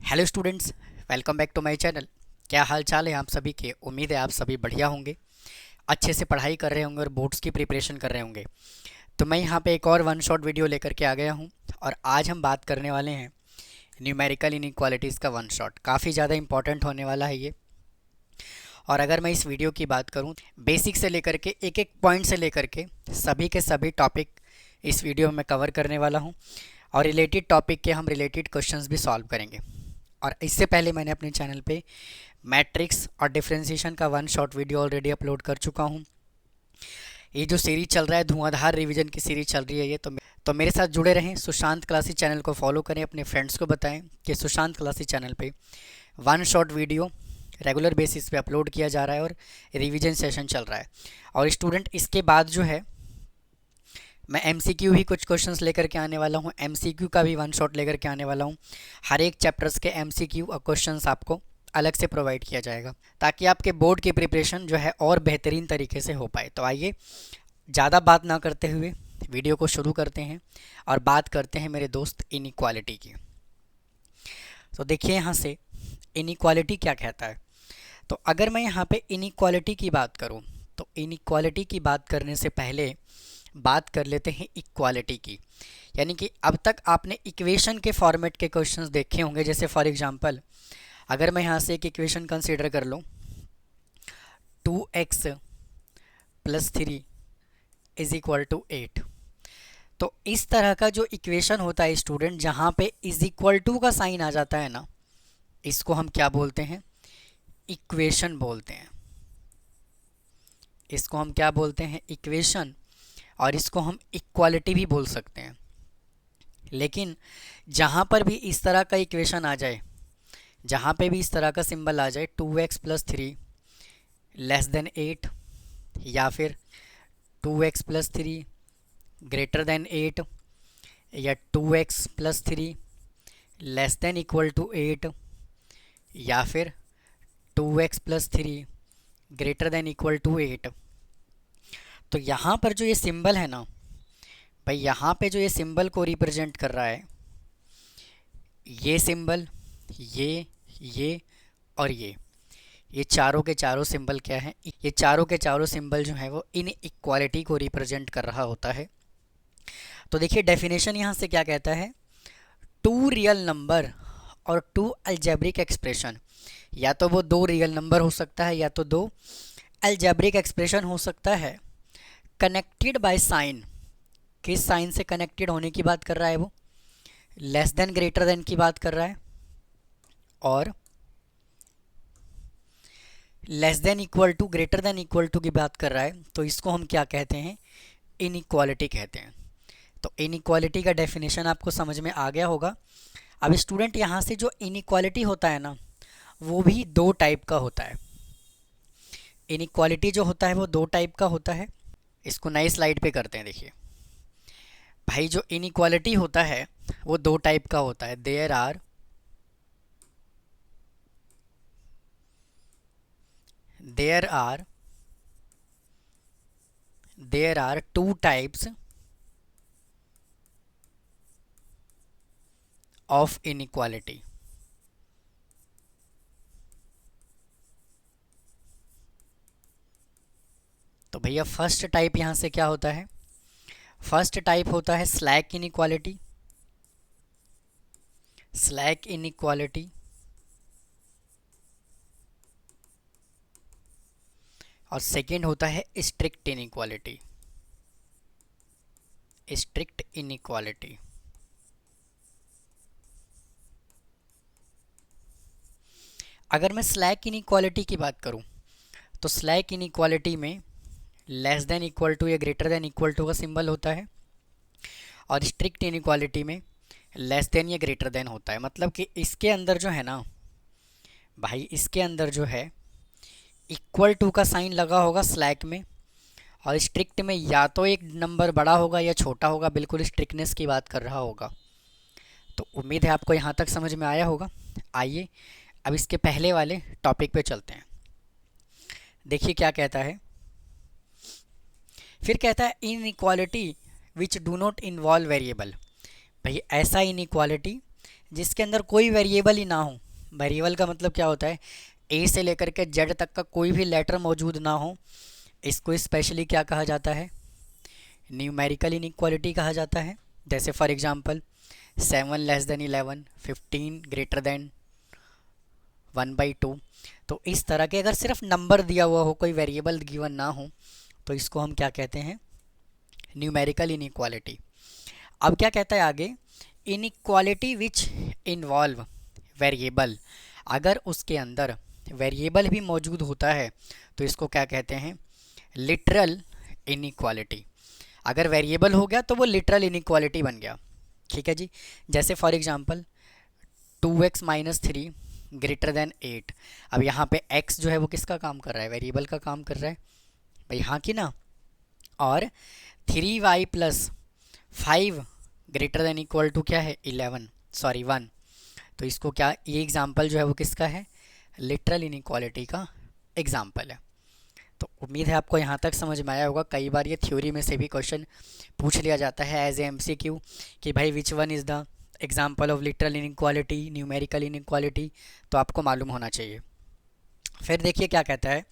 Hello students, welcome back to my channel. क्या हाल चाल है आप सभी के? उम्मीद है आप सभी बढ़िया होंगे, अच्छे से पढ़ाई कर रहे होंगे और बोर्ड्स की प्रिपरेशन कर रहे होंगे। तो मैं यहाँ पे एक और वन शॉट वीडियो लेकर के आ गया हूँ और आज हम बात करने वाले हैं न्यूमेरिकल इनइक्वालिटीज़ का वन शॉट। काफ़ी ज़्यादा इंपॉर्टेंट होने वाला है ये। और अगर मैं इस वीडियो की बात करूँ, बेसिक से लेकर के एक एक पॉइंट से लेकर के सभी के सभी टॉपिक इस वीडियो में कवर करने वाला हूँ और रिलेटेड टॉपिक के हम रिलेटेड क्वेश्चंस भी सॉल्व करेंगे। और इससे पहले मैंने अपने चैनल पे मैट्रिक्स और डिफरेंशिएशन का one shot video already upload कर चुका हूँ। ये जो सीरीज चल रहा है, धुआंधार रिवीजन की सीरीज चल रही है ये, तो मेरे साथ जुड़े रहें। सुशांत क्लासी चैनल को फॉलो करें, अपने फ्रेंड्स को बताएं कि सुशांत क्लासी चैनल पे one shot video regular basis पे अपलोड किया जा रहा है और रिवीजन सेशन चल रहा है। और स्टूडेंट, इसके बाद जो है मैं एमसीक्यू भी कुछ क्वेश्चंस लेकर के आने वाला हूँ, एमसीक्यू का भी वन शॉट लेकर के आने वाला हूँ। हर एक चैप्टर्स के एमसीक्यू और क्वेश्चंस आपको अलग से प्रोवाइड किया जाएगा ताकि आपके बोर्ड की प्रिपरेशन जो है और बेहतरीन तरीके से हो पाए। तो आइए, ज़्यादा बात ना करते हुए वीडियो को शुरू करते हैं और बात करते हैं मेरे दोस्त इनइक्वालिटी की। तो देखिए यहाँ से इनइक्वालिटी क्या कहता है। तो अगर मैं यहाँ पे इनइक्वालिटी की बात करूँ तो इनइक्वालिटी की बात करने से पहले बात कर लेते हैं इक्वालिटी की। यानी कि अब तक आपने इक्वेशन के फॉर्मेट के क्वेश्चंस देखे होंगे। जैसे फॉर एग्जांपल, अगर मैं यहाँ से एक इक्वेशन कंसीडर कर लूँ, 2x + 3 = 8। तो इस तरह का जो इक्वेशन होता है स्टूडेंट, जहाँ पे = का साइन आ जाता है ना, इसको हम क्या बोलते हैं? इक्वेशन बोलते हैं। इसको हम क्या बोलते हैं? इक्वेशन। और इसको हम इक्वालिटी भी बोल सकते हैं। लेकिन जहाँ पर भी इस तरह का इक्वेशन आ जाए, जहाँ पे भी इस तरह का सिंबल आ जाए, 2x + 3 < 8 या फिर 2x + 3 > 8 या 2x + 3 <= 8 या फिर 2x + 3 > 8, तो यहाँ पर जो ये सिंबल है ना भाई, यहाँ पे जो ये सिंबल को रिप्रेजेंट कर रहा है, ये सिंबल, ये और ये चारों के चारों सिंबल क्या है? ये चारों के चारों सिंबल जो है वो इन इक्वालिटी को रिप्रेजेंट कर रहा होता है। तो देखिए डेफिनेशन यहाँ से क्या कहता है, टू रियल नंबर और टू अलजेब्रिक एक्सप्रेशन, या तो वो दो रियल नंबर हो सकता है या तो दो अलजेब्रिक एक्सप्रेशन हो सकता है, कनेक्टेड बाय साइन। किस साइन से कनेक्टेड होने की बात कर रहा है वो? <> की बात कर रहा है, और <= की बात कर रहा है। तो इसको हम क्या कहते हैं? इनइक्वालिटी कहते हैं। तो इनइक्वालिटी का डेफिनेशन आपको समझ में आ गया होगा। अब स्टूडेंट, यहाँ से जो इनइक्वालिटी होता है ना, वो भी दो टाइप का होता है। इनइक्वालिटी जो होता है वो दो टाइप का होता है। इसको नई स्लाइड पे करते हैं। देखिए भाई, जो इनइक्वालिटी होता है वो दो टाइप का होता है। There are two types of inequality. तो भैया फर्स्ट टाइप यहाँ से क्या होता है? फर्स्ट टाइप होता है स्लैक इनइक्वालिटी। Slack inequality. और सेकंड होता है स्ट्रिक्ट इनइक्वालिटी। Strict inequality. अगर मैं स्लैक इनइक्वालिटी की बात करूं, तो स्लैक इनइक्वालिटी में <= या <= का सिंबल होता है, और स्ट्रिक्ट इनइक्वालिटी में <= या होता है। मतलब कि इसके अंदर जो है ना भाई, इसके अंदर जो है = का साइन लगा होगा स्लैक में, और स्ट्रिक्ट में या तो एक नंबर बड़ा होगा या छोटा होगा। बिल्कुल स्ट्रिक्टनेस की बात कर रहा होगा। तो उम्मीद है आपको यहाँ तक समझ में आया होगा। आइए अब इसके पहले वाले टॉपिक पे चलते हैं। देखिए क्या कहता है। फिर कहता है inequality which do not involve variable. भाई ऐसा इनइक्वालिटी जिसके अंदर कोई वेरिएबल ही ना हो। वेरिएबल का मतलब क्या होता है, ए से लेकर के जेड तक का कोई भी लेटर मौजूद ना हो, इसको स्पेशली क्या कहा जाता है, न्यूमेरिकल इनइक्वालिटी कहा जाता है। जैसे for example 7 less than 11, 15 greater than 1/2। तो इस तरह के अगर सिर्फ नंबर दिया हुआ हो, कोई वेरिएबल गिवन ना हो, तो इसको हम क्या कहते हैं, न्यूमेरिकल इनइक्वालिटी। अब क्या कहता है आगे, इनइक्वालिटी विच इन्वॉल्व वेरिएबल, अगर उसके अंदर वेरिएबल भी मौजूद होता है तो इसको क्या कहते हैं, लिटरल इनइक्वालिटी। अगर वेरिएबल हो गया तो वो लिटरल इनइक्वालिटी बन गया। ठीक है जी। जैसे for example 2x-3 greater than 8। अब यहाँ पे x जो है वो किसका काम कर रहा है, वेरिएबल का काम कर रहा है भाई, हाँ कि ना। और 3y + 5 greater than equal to क्या है, 1। तो इसको क्या, ये एग्जाम्पल जो है वो किसका है, लिटरल इनइक्वालिटी का एग्जाम्पल है। तो उम्मीद है आपको यहाँ तक समझ में आया होगा। कई बार ये थ्योरी में से भी क्वेश्चन पूछ लिया जाता है एज ए MCQ कि भाई which one is the example of literal inequality, numerical inequality, तो आपको मालूम होना चाहिए। फिर देखिए क्या कहता है,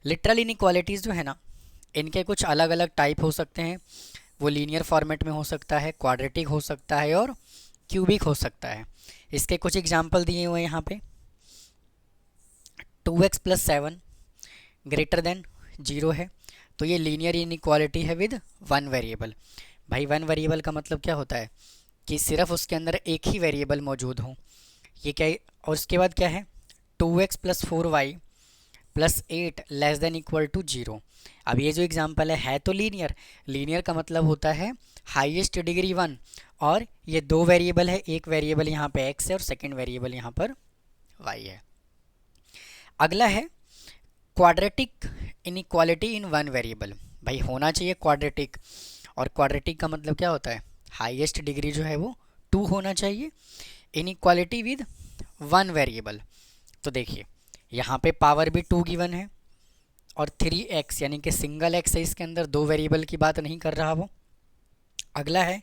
लिटरल इनइक्वालिटीज़ जो है ना, इनके कुछ अलग अलग टाइप हो सकते हैं। वो लीनियर फॉर्मेट में हो सकता है, क्वाड्रेटिक हो सकता है और क्यूबिक हो सकता है। इसके कुछ एग्जाम्पल दिए हुए हैं यहाँ पे। 2x + 7 ग्रेटर देन 0 है, तो ये लीनियर इनइक्वालिटी है विद वन वेरिएबल। भाई वन वेरिएबल का मतलब क्या होता है कि सिर्फ उसके अंदर एक ही वेरिएबल मौजूद हो। ये क्या है, और उसके बाद क्या है, 2x + 4y + 8 less than equal to 0। अब ये जो एग्जांपल है तो लीनियर, लीनियर का मतलब होता है हाईएस्ट डिग्री 1, और ये दो वेरिएबल है, एक वेरिएबल यहाँ पे x है और सेकंड वेरिएबल यहाँ पर y है। अगला है quadratic inequality in one variable. भाई होना चाहिए क्वाड्रेटिक, और क्वाड्रेटिक का मतलब क्या होता है, हाईएस्ट डिग्री जो है वो 2 होना चाहिए, इनइक्वालिटी विद वन वेरिएबल। तो देखिए यहाँ पे पावर भी 2 गिवन है, और 3x यानी कि सिंगल x है, इसके अंदर दो वेरिएबल की बात नहीं कर रहा वो। अगला है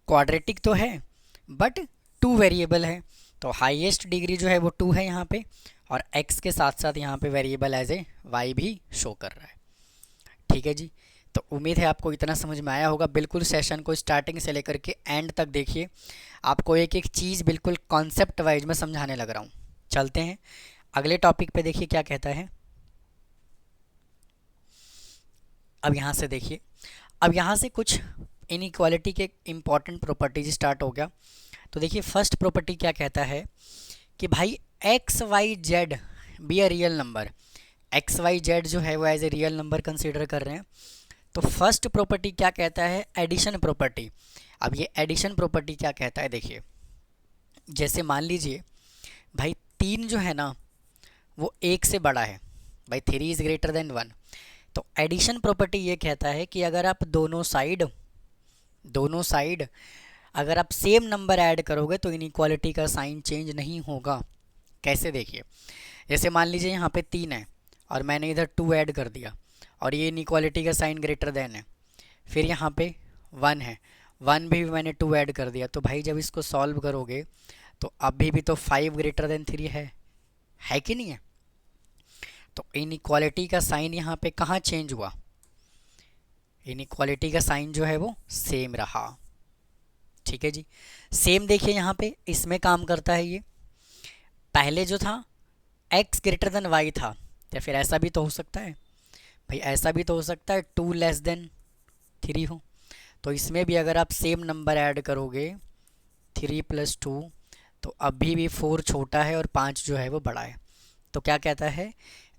क्वाड्रेटिक तो है बट 2 वेरिएबल है, तो हाईएस्ट डिग्री जो है वो 2 है यहाँ पे, और x के साथ साथ यहाँ पे वेरिएबल एज ए y भी शो कर रहा है। ठीक है जी। तो उम्मीद है आपको इतना समझ में आया होगा। बिल्कुल सेशन को स्टार्टिंग से लेकर के एंड तक देखिए, आपको एक एक चीज़ बिल्कुल कॉन्सेप्ट वाइज में समझाने लग रहा हूँ। चलते हैं अगले टॉपिक पे, देखिए क्या कहता है। अब यहाँ से देखिए, अब यहाँ से कुछ इनइक्वालिटी के इम्पॉर्टेंट प्रॉपर्टीज स्टार्ट हो गया। तो देखिए फर्स्ट प्रॉपर्टी क्या कहता है कि भाई XYZ be a real number. XYZ जो है वो as a real number consider कर रहे हैं। तो फर्स्ट प्रॉपर्टी क्या कहता है, एडिशन प्रॉपर्टी। अब ये एडिशन प्रॉपर्टी क्या कहता है, देखिए जैसे मान लीजिए भाई 3 जो है ना वो 1 से बड़ा है, भाई 3 इज़ ग्रेटर देन 1। तो एडिशन प्रॉपर्टी ये कहता है कि अगर आप दोनों साइड अगर आप सेम नंबर ऐड करोगे तो इनइक्वालिटी का साइन चेंज नहीं होगा। कैसे, देखिए जैसे मान लीजिए यहाँ पे 3 है और मैंने इधर 2 ऐड कर दिया, और ये इनइक्वालिटी का साइन ग्रेटर देन है। फिर यहाँ पे 1 है, 1 भी मैंने 2 ऐड कर दिया, तो भाई जब इसको सॉल्व करोगे तो अभी भी तो 5 ग्रेटर देन 3 है कि नहीं है। तो इनइक्वालिटी का साइन यहाँ पे कहाँ चेंज हुआ, इनइक्वालिटी का साइन जो है वो सेम रहा। ठीक है जी। सेम देखिए यहाँ पे इसमें काम करता है ये, पहले जो था x ग्रेटर देन y था, या फिर ऐसा भी तो हो सकता है भाई, ऐसा भी तो हो सकता है 2 लेस देन 3 हो। तो इसमें भी अगर आप सेम नंबर ऐड करोगे 3 + 2, तो अभी भी 4 छोटा है और 5 जो है वो बड़ा है। तो क्या कहता है,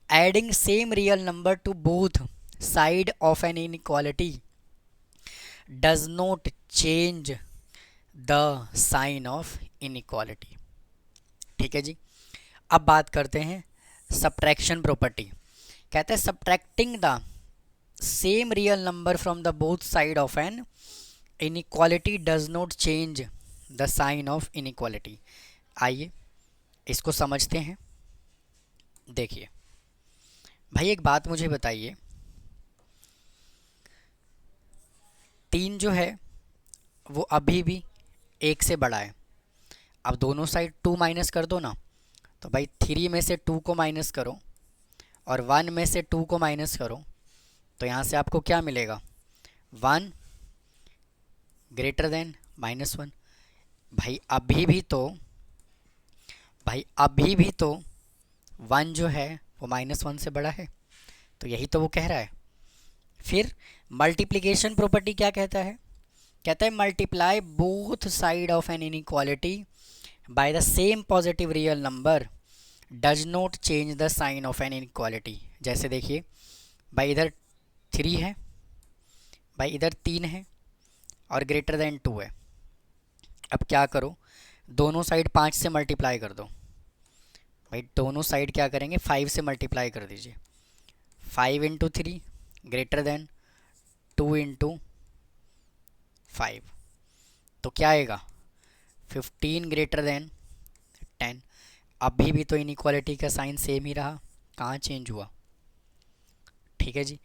adding same real number to both side of an inequality does not change the sign of inequality. ठीक है जी। अब बात करते हैं सब्ट्रैक्शन प्रॉपर्टी। कहते हैं subtracting the same real number from the both side of an inequality does not change the sign of inequality. आइए इसको समझते हैं। देखिए भाई एक बात मुझे बताइए, 3 जो है वो अभी भी 1 से बड़ा है, अब दोनों साइड 2 माइनस कर दो ना, तो भाई 3 में से 2 को माइनस करो और 1 में से 2 को माइनस करो, तो यहाँ से आपको क्या मिलेगा, 1 ग्रेटर देन -1। भाई अभी भी तो 1 जो है वो -1 से बड़ा है, तो यही तो वो कह रहा है। फिर मल्टीप्लिकेशन प्रॉपर्टी क्या कहता है, कहता है multiply both side of an inequality by the same positive real number does not change the sign of an inequality. जैसे देखिए भाई इधर 3 है, भाई इधर 3 है और ग्रेटर देन 2 है। अब क्या करो, दोनों साइड 5 से मल्टीप्लाई कर दो। भाई दोनों साइड क्या करेंगे, 5 से मल्टीप्लाई कर दीजिए। 5 इंटू 3 ग्रेटर देन 2 इंटू 5, तो क्या आएगा, 15 ग्रेटर देन 10। अभी भी तो इनइक्वालिटी का साइन सेम ही रहा, कहाँ चेंज हुआ। ठीक है जी।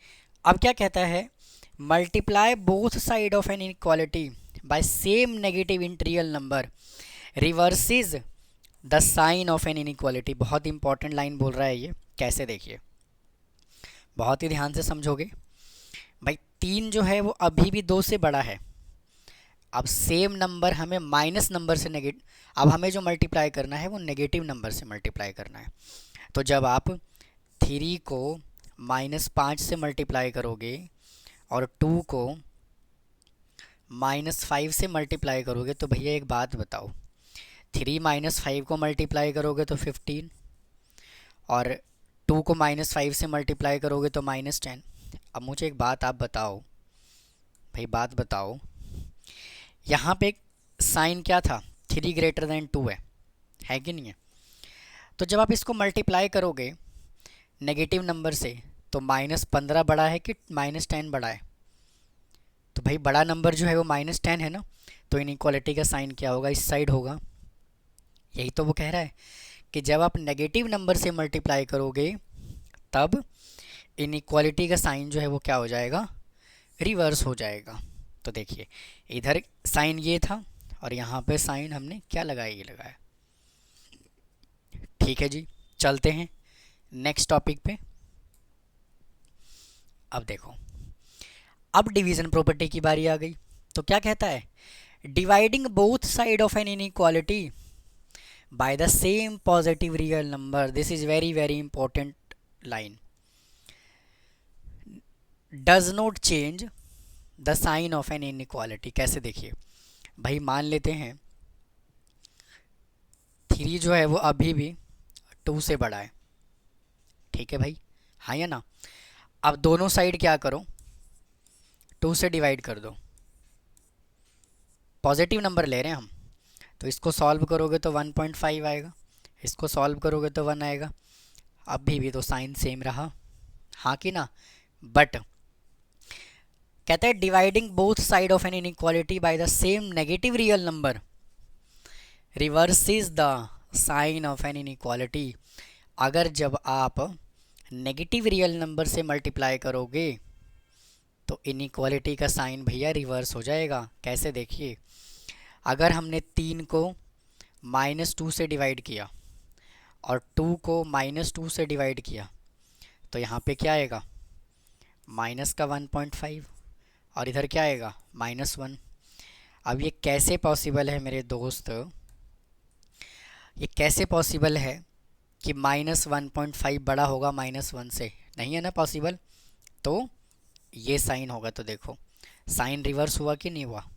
अब क्या कहता है, multiply both side of an inequality by same negative interior number reverses the sign of an inequality. बहुत इंपॉर्टेंट लाइन बोल रहा है ये, कैसे देखिए, बहुत ही ध्यान से समझोगे। भाई 3 जो है वो अभी भी 2 से बड़ा है। अब सेम नंबर हमें माइनस नंबर से अब हमें जो मल्टीप्लाई करना है वो नेगेटिव नंबर से मल्टीप्लाई करना है। तो जब आप 3 को -5 से मल्टीप्लाई करोगे और 2 को -5 से मल्टीप्लाई करोगे, तो भैया एक बात बताओ, 3 -5 को मल्टीप्लाई करोगे तो 15 और 2 को -5 से मल्टीप्लाई करोगे तो -10। अब मुझे एक बात आप बताओ, भाई बात बताओ, यहाँ पे साइन क्या था, 3 ग्रेटर देन 2 है कि नहीं है। तो जब आप इसको मल्टीप्लाई करोगे नेगेटिव नंबर से, तो -15 बड़ा है कि -10 बड़ा है, तो भाई बड़ा नंबर जो है वो -10 है ना, तो इनइक्वालिटी का साइन क्या होगा, इस साइड होगा। यही तो वो कह रहा है कि जब आप नेगेटिव नंबर से मल्टीप्लाई करोगे तब इनइक्वालिटी का साइन जो है वो क्या हो जाएगा, रिवर्स हो जाएगा। तो देखिए इधर साइन ये था और यहाँ पे साइन हमने क्या लगाया, ये लगाया। ठीक है जी, चलते हैं नेक्स्ट टॉपिक पे। अब देखो, अब डिवीज़न प्रॉपर्टी की बारी आ गई। तो क्या कहता है, dividing both side of an inequality by the same positive real number, this is very very important line, does not change the sign of an inequality. कैसे देखिए, भाई मान लेते हैं 3 जो है वो अभी भी 2 से बड़ा है, ठीक है भाई, हाँ या ना। अब दोनों साइड क्या करो, 2 से डिवाइड कर दो, पॉजिटिव नंबर ले रहे हैं हम, तो इसको सॉल्व करोगे तो 1.5 आएगा, इसको सॉल्व करोगे तो 1 आएगा। अभी भी तो साइन सेम रहा, हाँ कि ना। बट कहता है dividing both side of an inequality by the same negative real number reverses the sign of an inequality. अगर जब आप नेगेटिव रियल नंबर से मल्टीप्लाई करोगे तो इनइक्वालिटी का साइन भैया रिवर्स हो जाएगा। कैसे देखिए, अगर हमने 3 को -2 से डिवाइड किया और 2 को -2 से डिवाइड किया, तो यहाँ पे क्या आएगा, माइनस का 1.5 और इधर क्या आएगा, -1। अब ये कैसे पॉसिबल है मेरे दोस्त, ये कैसे पॉसिबल है कि -1.5 बड़ा होगा -1 से, नहीं है ना पॉसिबल। तो ये साइन होगा, तो देखो साइन रिवर्स हुआ कि नहीं हुआ।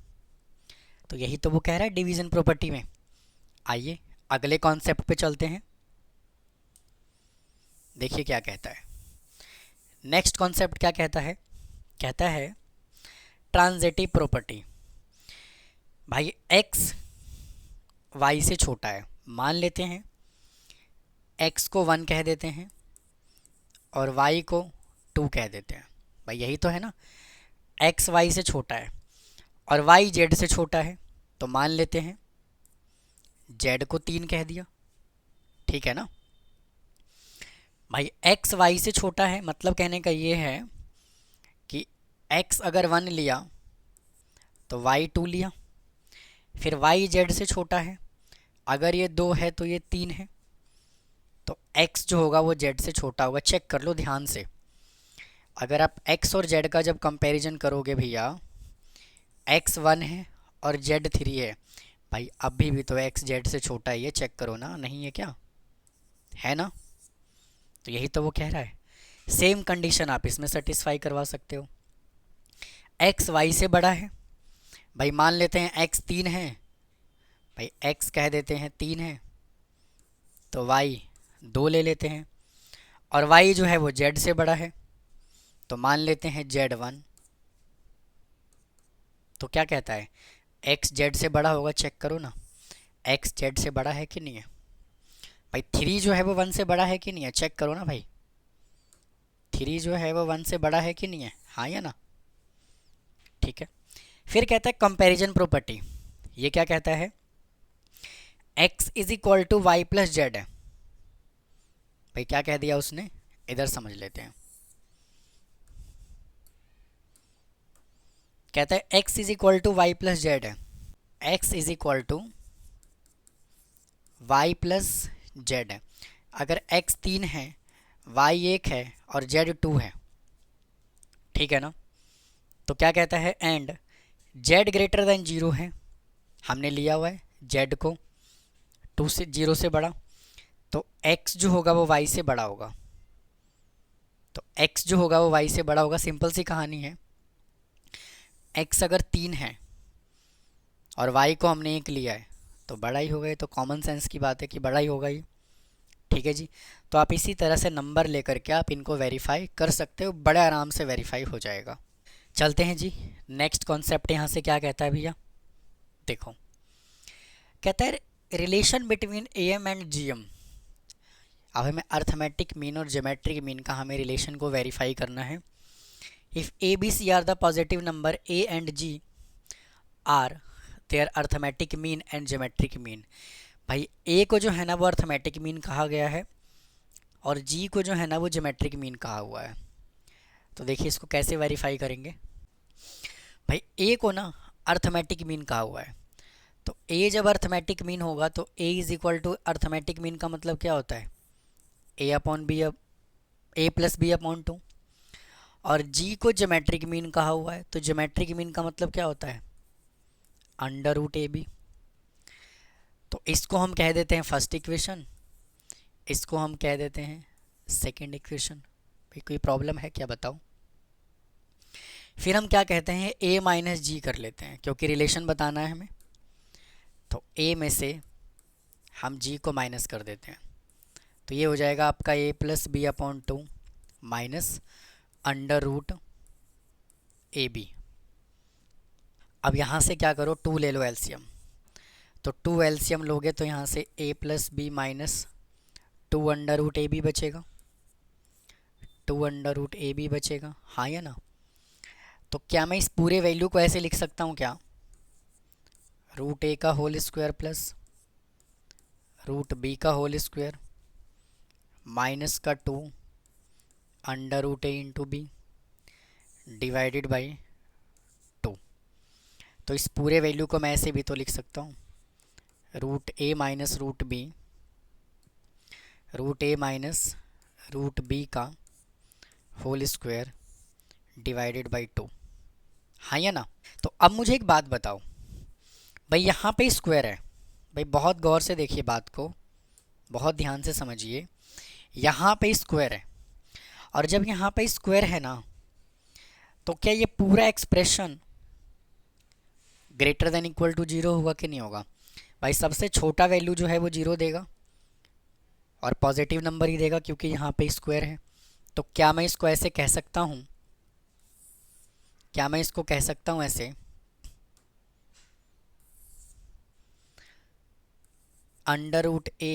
तो यही तो वो कह रहा है डिवीज़न प्रॉपर्टी में। आइए अगले कॉन्सेप्ट पे चलते हैं, देखिए क्या कहता है। नेक्स्ट कॉन्सेप्ट क्या कहता है, कहता है ट्रांजिटिव प्रॉपर्टी। भाई x y से छोटा है, मान लेते हैं x को 1 कह देते हैं और y को 2 कह देते हैं। भाई यही तो है ना, x y से छोटा है और y z से छोटा है, तो मान लेते हैं z को 3 कह दिया, ठीक है ना। भाई x y से छोटा है, मतलब कहने का ये है कि x अगर 1 लिया तो y 2 लिया, फिर y z से छोटा है अगर ये 2 है तो ये 3 है, तो x जो होगा वो z से छोटा होगा। चेक कर लो ध्यान से, अगर आप x और z का जब कंपैरिजन करोगे भैया, x 1 है और z 3 है, भाई अभी भी तो x z से छोटा है, ये चेक करो ना, नहीं है क्या, है ना? तो यही तो वो कह रहा है। सेम कंडीशन आप इसमें सेटिस्फाई करवा सकते हो। x y से बड़ा है, भाई मान लेते हैं x 3 है, भाई x कह देते हैं 3 है, तो y 2 ले लेते हैं, और y जो है वो z से बड़ा है, तो मान लेते हैं z 1। तो क्या कहता है, x z से बड़ा होगा, चेक करो ना, x z से बड़ा है कि नहीं है? भाई 3 जो है वो 1 से बड़ा है कि नहीं है, चेक करो ना भाई, 3 जो है वो 1 से बड़ा है कि नहीं है, हाँ या ना? ठीक है। फिर कहता है कंपैरिजन प्रॉपर्टी, ये क्या कहता है, x is equal to y plus z है। भाई क्या कह दिया उसने, इधर समझ लेते हैं। कहता है x is equal to y plus z है, x is equal to y plus z है। अगर x 3 है, y 1 है और z 2 है, ठीक है ना? तो क्या कहता है, एंड z ग्रेटर देन 0 है, हमने लिया हुआ है z को 2 से 0 से बड़ा, तो x जो होगा वो y से बड़ा होगा, तो x जो होगा वो y से बड़ा होगा। सिंपल सी कहानी है, x अगर 3 है और y को हमने 1 लिया है, तो बड़ा ही होगा, ये तो कॉमन सेंस की बात है कि बड़ा ही होगा ये। ठीक है जी, तो आप इसी तरह से नंबर लेकर के आप इनको वेरीफाई कर सकते हो, बड़े आराम से वेरीफाई हो जाएगा। चलते हैं जी, नेक्स्ट कॉन्सेप्ट यहाँ से क्या कहता है भैया, देखो कहता है relation between AM and GM। अब हमें अर्थमेटिक मीन और ज्योमेट्रिक मीन का हमें रिलेशन को वेरीफाई करना है। If ABC are the positive number A and G are their arithmetic mean and geometric mean. भाई A को जो है ना वो अर्थमेटिक मीन कहा गया है, और G को जो है ना वो ज्योमेट्रिक मीन कहा हुआ है। तो देखिए इसको कैसे वेरीफाई करेंगे। भाई A को ना अर्थमेटिक मीन कहा हुआ है, तो A जब अर्थमेटिक मीन होगा तो A is equal to arithmetic mean का मतलब क्या होता है, A upon B, A plus B upon 2। और G को ज्योमेट्रिक मीन कहा हुआ है, तो ज्योमेट्रिक मीन का मतलब क्या होता है, अंडर रूट AB। तो इसको हम कह देते हैं फर्स्ट इक्वेशन, इसको हम कह देते हैं सेकंड इक्वेशन। भाई कोई प्रॉब्लम है क्या, बताओ? फिर हम क्या कहते हैं, A माइनस जी कर लेते हैं, क्योंकि रिलेशन बताना है हमें। तो A में से हम G को माइनस कर देते हैं, तो ये हो जाएगा आपका A plus B upon 2 minus under root AB। अब यहाँ से क्या करो, 2 ले लो एलसीएम, तो 2 एलसीएम लोगे तो यहाँ से A plus B minus 2 under root AB बचेगा, 2 अंडर रूट AB बचेगा, हाँ या ना? तो क्या मैं इस पूरे वैल्यू को ऐसे लिख सकता हूँ क्या, रूट A का whole square plus root B का होल स्क्वायर माइनस का 2 under root A into B divided by 2। तो इस पूरे वैल्यू को मैं ऐसे भी तो लिख सकता हूँ, root A minus root B, root A minus root B का होल स्क्वायर डिवाइडेड बाई 2, हाँ या ना? तो अब मुझे एक बात बताओ, भाई यहाँ पे स्क्वायर है, भाई बहुत गौर से देखिए बात को, बहुत ध्यान से समझिए, यहाँ पे स्क्वायर है, और जब यहाँ पे स्क्वायर है ना, तो क्या ये पूरा expression greater than equal to 0 होगा कि नहीं होगा? भाई सबसे छोटा वैल्यू जो है वो 0 देगा, और पॉजिटिव नंबर ही देगा क्योंकि यहाँ पे स्क्वायर है। तो क्या मैं इसको ऐसे कह सकता हूँ, क्या मैं इसको कह सकता हूँ ऐसे, under root A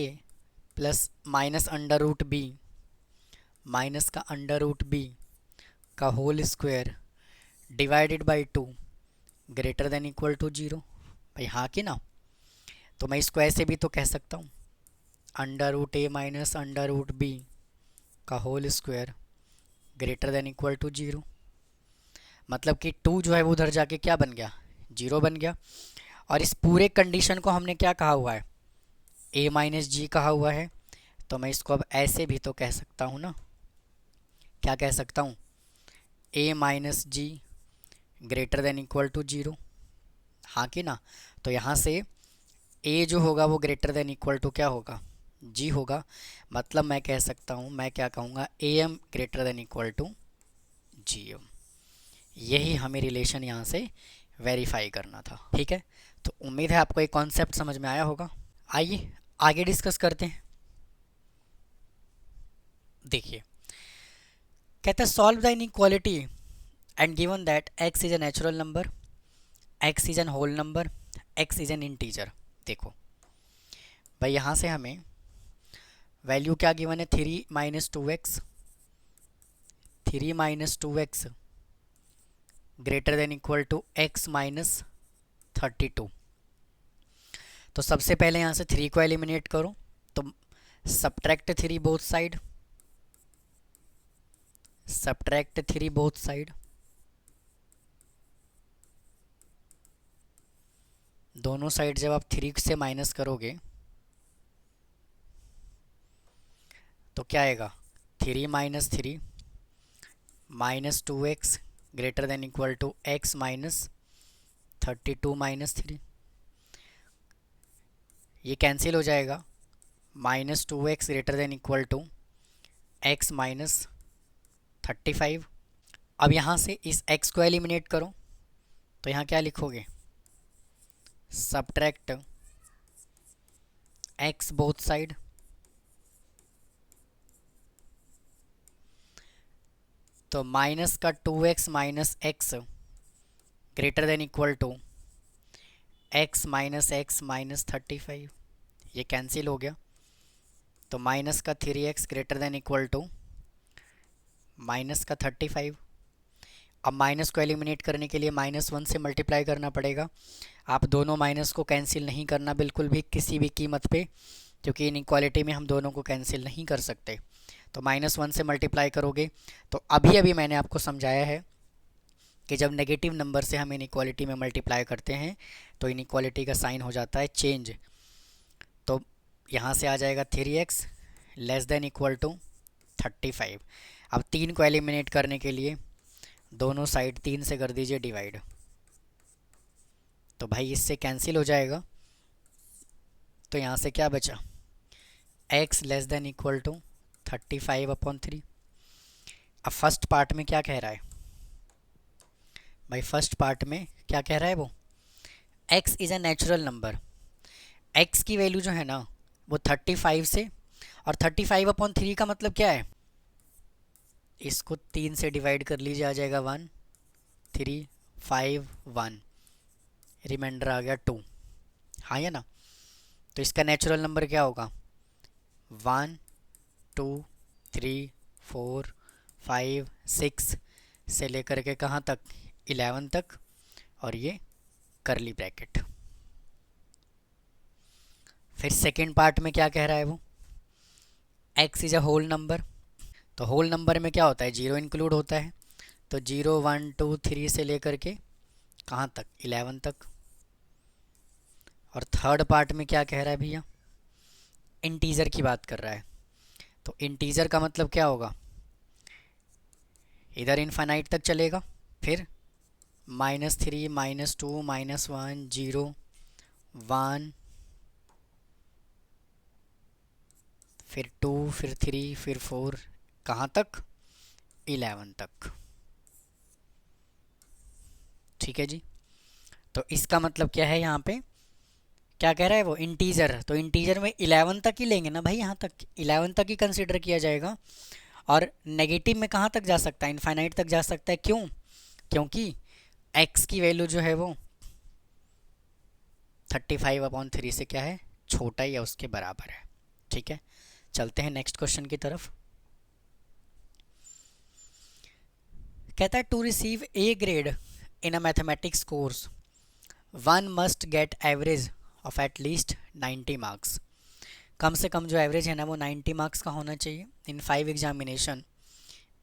plus minus under root B minus का अंडर रूट B का whole square divided by 2 greater than equal to 0? भाई हाँ कि ना? तो मैं इसको ऐसे भी तो कह सकता हूँ, under root A minus under root B का whole square greater than equal to 0। मतलब कि 2 जो है वो उधर जाके क्या बन गया, 0 बन गया। और इस पूरे कंडीशन को हमने क्या कहा हुआ है, ए माइनस जी कहा हुआ है, तो मैं इसको अब ऐसे भी तो कह सकता हूँ ना, क्या कह सकता हूँ, a minus g greater than equal to zero, हाँ कि ना। तो यहाँ से ए जो होगा वो ग्रेटर देन इक्वल टू क्या होगा, जी होगा। मतलब मैं कह सकता हूँ, मैं क्या कहूँगा, A M greater than equal to G M. यही हमें रिलेशन यहाँ से वेरीफाई करना था, ठीक है। तो उम्मीद है आपको एक कॉन्सेप्ट समझ में आया होगा। आइए आगे डिस्कस करते हैं। देखिए, कहता है solve the inequality and given that x is a natural number, x is an whole number, x is an integer. देखो भाई, यहाँ से हमें वैल्यू क्या गिवन है, 3 - 2x, 3 - 2x greater than equal to x - 32। तो सबसे पहले यहाँ से 3 को एलिमिनेट करो, तो subtract 3 both side, subtract 3 both side, दोनों साइड जब आप 3 से माइनस करोगे तो क्या आएगा, 3 - 3 -2x greater than equal to x - 32 - 3। ये कैंसिल हो जाएगा, -2x greater than equal to x - 35। अब यहाँ से इस x को एलिमिनेट करो, तो यहाँ क्या लिखोगे, सब्ट्रैक्ट x बोथ साइड, तो माइनस का 2x - x greater than equal to x - x - 35। ये कैंसिल हो गया, तो माइनस का 3x greater than equal to minus का 35। अब माइनस को एलिमिनेट करने के लिए -1 से मल्टीप्लाई करना पड़ेगा। आप दोनों माइनस को कैंसिल नहीं करना बिल्कुल भी, किसी भी कीमत पे, क्योंकि इनइक्वालिटी में हम दोनों को कैंसिल नहीं कर सकते। तो -1 से मल्टीप्लाई करोगे, तो अभी अभी मैंने आपको समझाया है कि जब नेगेटिव नंबर से हम इनइक्वालिटी में मल्टीप्लाई करते हैं तो इनइक्वालिटी का साइन हो जाता है चेंज। तो यहाँ से आ जाएगा 3x less than equal to 35। अब 3 को एलिमिनेट करने के लिए दोनों साइड 3 से कर दीजिए डिवाइड, तो भाई इससे कैंसिल हो जाएगा। तो यहाँ से क्या बचा, x less than equal to 35/3। अब फर्स्ट पार्ट में क्या कह रहा है भाई, फर्स्ट पार्ट में क्या कह रहा है वो, x is a natural number. x की वैल्यू जो है ना वो 35 से, और 35/3 का मतलब क्या है, इसको 3 से डिवाइड कर लीजिए, आ जाएगा 1 3 5 1, रिमाइंडर आ गया 2, हाँ या ना। तो इसका नेचुरल नंबर क्या होगा, 1 2 3 4 5 6 से लेकर के कहाँ तक, 11 तक, और ये करली ब्रैकेट। फिर सेकेंड पार्ट में क्या कह रहा है वो, x is a whole number. तो होल नंबर में क्या होता है, 0 इंक्लूड होता है, तो 0 1 2 3 से लेकर के कहाँ तक, 11 तक। और थर्ड पार्ट में क्या कह रहा है भैया, इंटीजर की बात कर रहा है। तो इंटीजर का मतलब क्या होगा, इधर इनफाइनाइट तक चलेगा, फिर -3 -2 -1 0 1, फिर 2 फिर 3 फिर 4, कहाँ तक, 11 तक। ठीक है जी। तो इसका मतलब क्या है, यहाँ पे क्या कह रहा है वो, इंटीजर। तो इंटीजर में 11 तक ही लेंगे ना भाई, यहाँ तक 11 तक ही कंसिडर किया जाएगा। और नेगेटिव में कहाँ तक जा सकता है, इनफाइनाइट तक जा सकता है। क्यों, क्योंकि x की वैल्यू जो है वो 35/3 से क्या है, छोटा या उसके बराबर है। ठीक है, चलते हैं नेक्स्ट क्वेश्चन की तरफ। कहता है to receive a grade in a mathematics course one must get average of at least 90 marks. कम से कम जो एवरेज है ना वो 90 मार्क्स का होना चाहिए इन 5 examination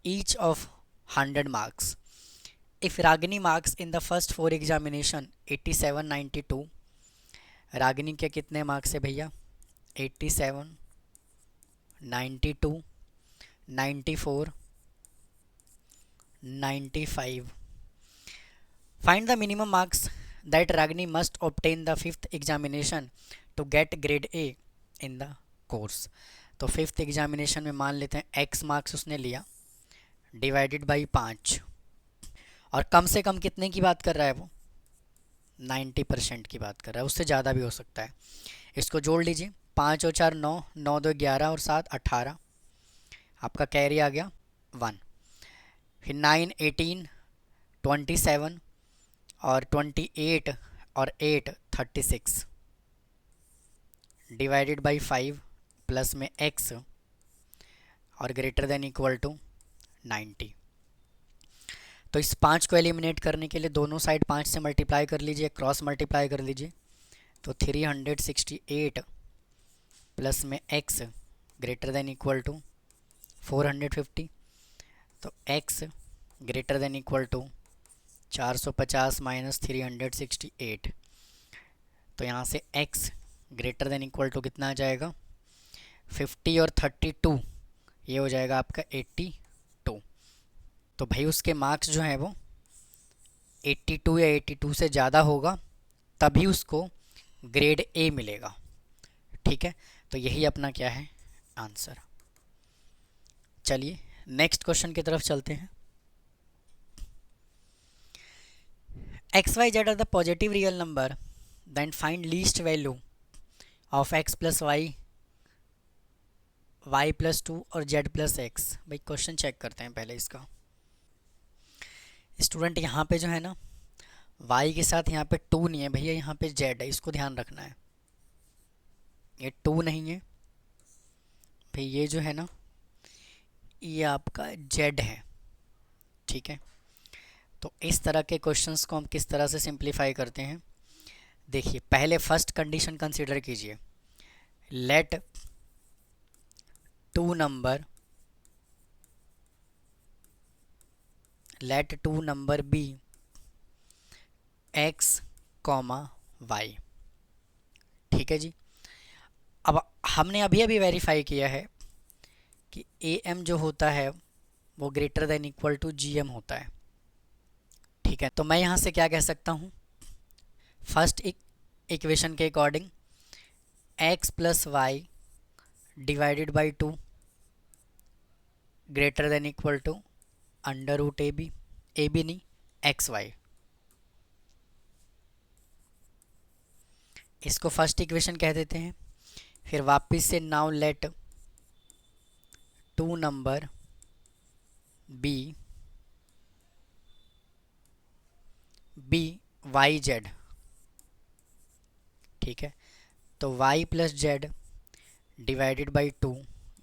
each of 100 marks. If Ragini marks in the first 4 examination 87 92, Ragini के कितने मार्क्स है भैया, 87, 92, 94, 95. Find the minimum marks that Ragini must obtain the fifth examination to get grade A in the course. तो फिफ्थ एग्जामिनेशन में मान लेते हैं x marks उसने लिया डिवाइडेड बाई 5, और कम से कम कितने की बात कर रहा है वो? 90% की बात कर रहा है, उससे ज़्यादा भी हो सकता है। इसको जोड़ लीजिए, 5 और 4 9, 9 2 11 और 7 18, आपका कैरी आ गया 1। फिर 9 18, 27 और 28 और 8 36 डिवाइडेड बाई 5 प्लस में x और ग्रेटर देन इक्वल टू 90। तो इस 5 को एलिमिनेट करने के लिए दोनों साइड 5 से मल्टीप्लाई कर लीजिए, क्रॉस मल्टीप्लाई कर लीजिए, तो 368 प्लस में x greater than equal to 450, तो x greater than equal to 450 minus 368, तो यहाँ से x greater than equal to कितना आ जाएगा? 50 और 32, ये हो जाएगा आपका 82। तो भाई उसके मार्क्स जो हैं वो 82 या 82 से ज़्यादा होगा, तभी उसको ग्रेड ए मिलेगा। ठीक है, तो यही अपना क्या है? आंसर। चलिए नेक्स्ट क्वेश्चन की तरफ चलते हैं। X y z are the positive real number, then find least value of x plus y, y plus 2 और जेड प्लस एक्स। भाई क्वेश्चन चेक करते हैं पहले इसका। स्टूडेंट यहाँ पे जो है ना, y के साथ यहाँ पे 2 नहीं है भैया, यहाँ पे z है, इसको ध्यान रखना है। ये 2 नहीं है भाई, ये जो है ना ये आपका z है। ठीक है, तो इस तरह के क्वेश्चंस को हम किस तरह से सिंप्लीफाई करते हैं, देखिए पहले फर्स्ट कंडीशन कंसीडर कीजिए। Let two number be x, y। ठीक है जी, अब हमने अभी अभी वेरीफाई किया है कि ए एम जो होता है वो greater than equal to G M होता है। ठीक है, तो मैं यहाँ से क्या कह सकता हूँ? फर्स्ट इक्वेशन के according x plus y divided by 2 greater than equal to under root a b नहीं एक्स वाई। इसको फर्स्ट इक्वेशन कह देते हैं। फिर वापस से now let two number be y z. ठीक है, तो y plus z divided by 2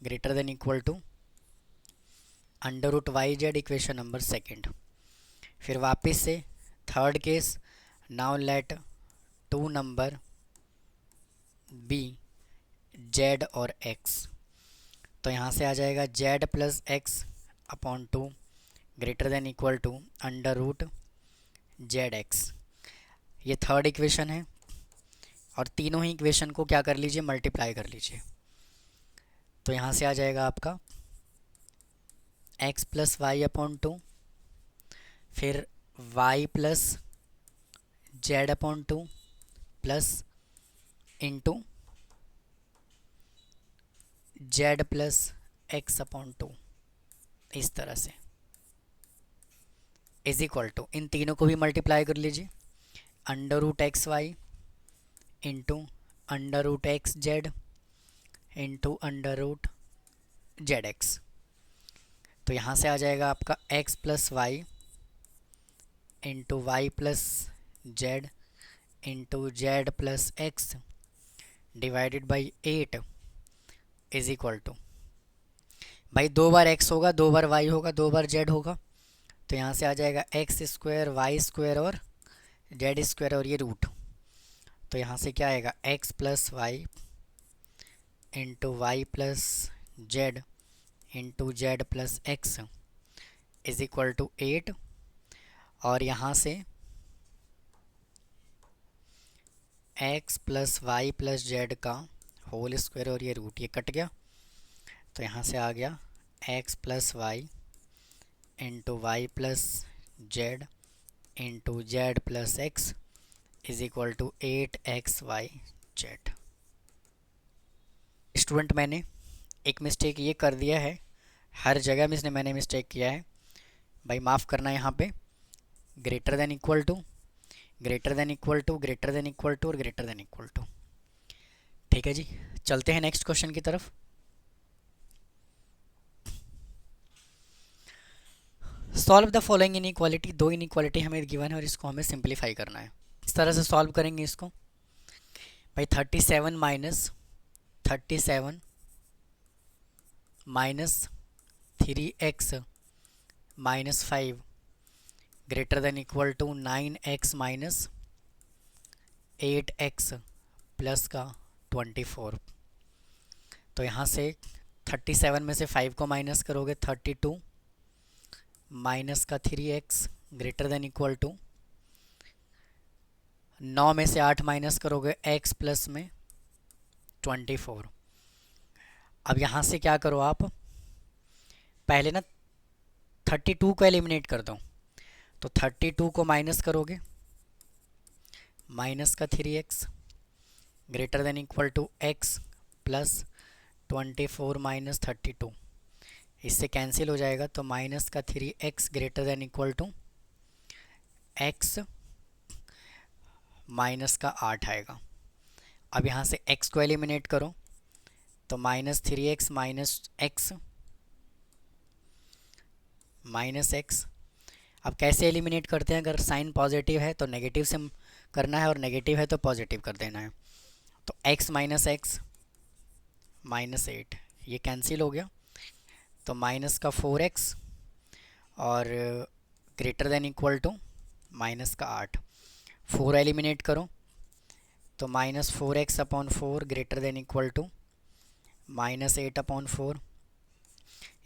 greater than equal to under root y z, equation number second. फिर वापस से third case, now let two number B z और x. तो यहाँ से आ जाएगा z plus x upon 2 greater than equal to under root z x. ये थर्ड इक्वेशन है, और तीनों ही इक्वेशन को क्या कर लीजिए? मल्टीप्लाई कर लीजिए। तो यहाँ से आ जाएगा आपका x प्लस वाई अपॉन 2, फिर y plus Z upon 2 plus into z plus x upon 2, इस तरह से इज इक्वल टू, इन तीनों को भी मल्टीप्लाई कर लीजिए, under root x y into under root x z into under root z x. तो यहाँ से आ जाएगा आपका x plus y into y plus z into z plus x divided by 8 is equal to, भाई 2 बार x होगा, 2 बार y होगा, 2 बार z होगा, तो यहाँ से आ जाएगा x स्क्वायर वाई स्क्वायर और z स्क्वायर और ये रूट। तो यहाँ से क्या आएगा? x plus y into y plus z into z plus x is equal to 8, और यहाँ से x plus y plus z का होल स्क्वायर और ये रूट, ये कट गया तो यहाँ से आ गया x plus y into y plus z into z plus x is equal to 8xy z. Student मैंने एक मिस्टेक ये कर दिया है, हर जगह में मैंने मिस्टेक किया है भाई, माफ़ करना। यहाँ पे greater than equal to, greater than equal to, greater than equal to और ग्रेटर देन इक्वल टू। ठीक है जी, चलते हैं नेक्स्ट क्वेश्चन की तरफ। सॉल्व द फॉलोइंग इनइक्वालिटी, दो इनइक्वालिटी हमें गिवन है और इसको हमें सिंप्लीफाई करना है। इस तरह से सॉल्व करेंगे इसको भाई। 37 minus 3x minus 5 greater than equal to 9x minus 8x plus का 24। तो यहाँ से 37 में से 5 को माइनस करोगे 32 माइनस का 3x greater than equal to 9 में से 8 माइनस करोगे x प्लस में 24। अब यहाँ से क्या करो आप, पहले ना 32 को एलिमिनेट कर दो, तो 32 को माइनस करोगे माइनस का 3x greater than equal to x plus 24 minus 32, इससे कैंसिल हो जाएगा तो माइनस का 3x greater than equal to x minus का 8 आएगा। अब यहाँ से x को एलिमिनेट करो तो minus 3x minus x minus x। अब कैसे एलिमिनेट करते हैं, अगर साइन पॉजिटिव है तो नेगेटिव से करना है और नेगेटिव है तो पॉजिटिव कर देना है। तो x माइनस एक्स माइनस 8 ये कैंसिल हो गया, तो माइनस का 4x और greater than equal to minus का 8। 4 एलिमिनेट करो तो minus 4x upon 4 greater than equal to minus 8 upon 4।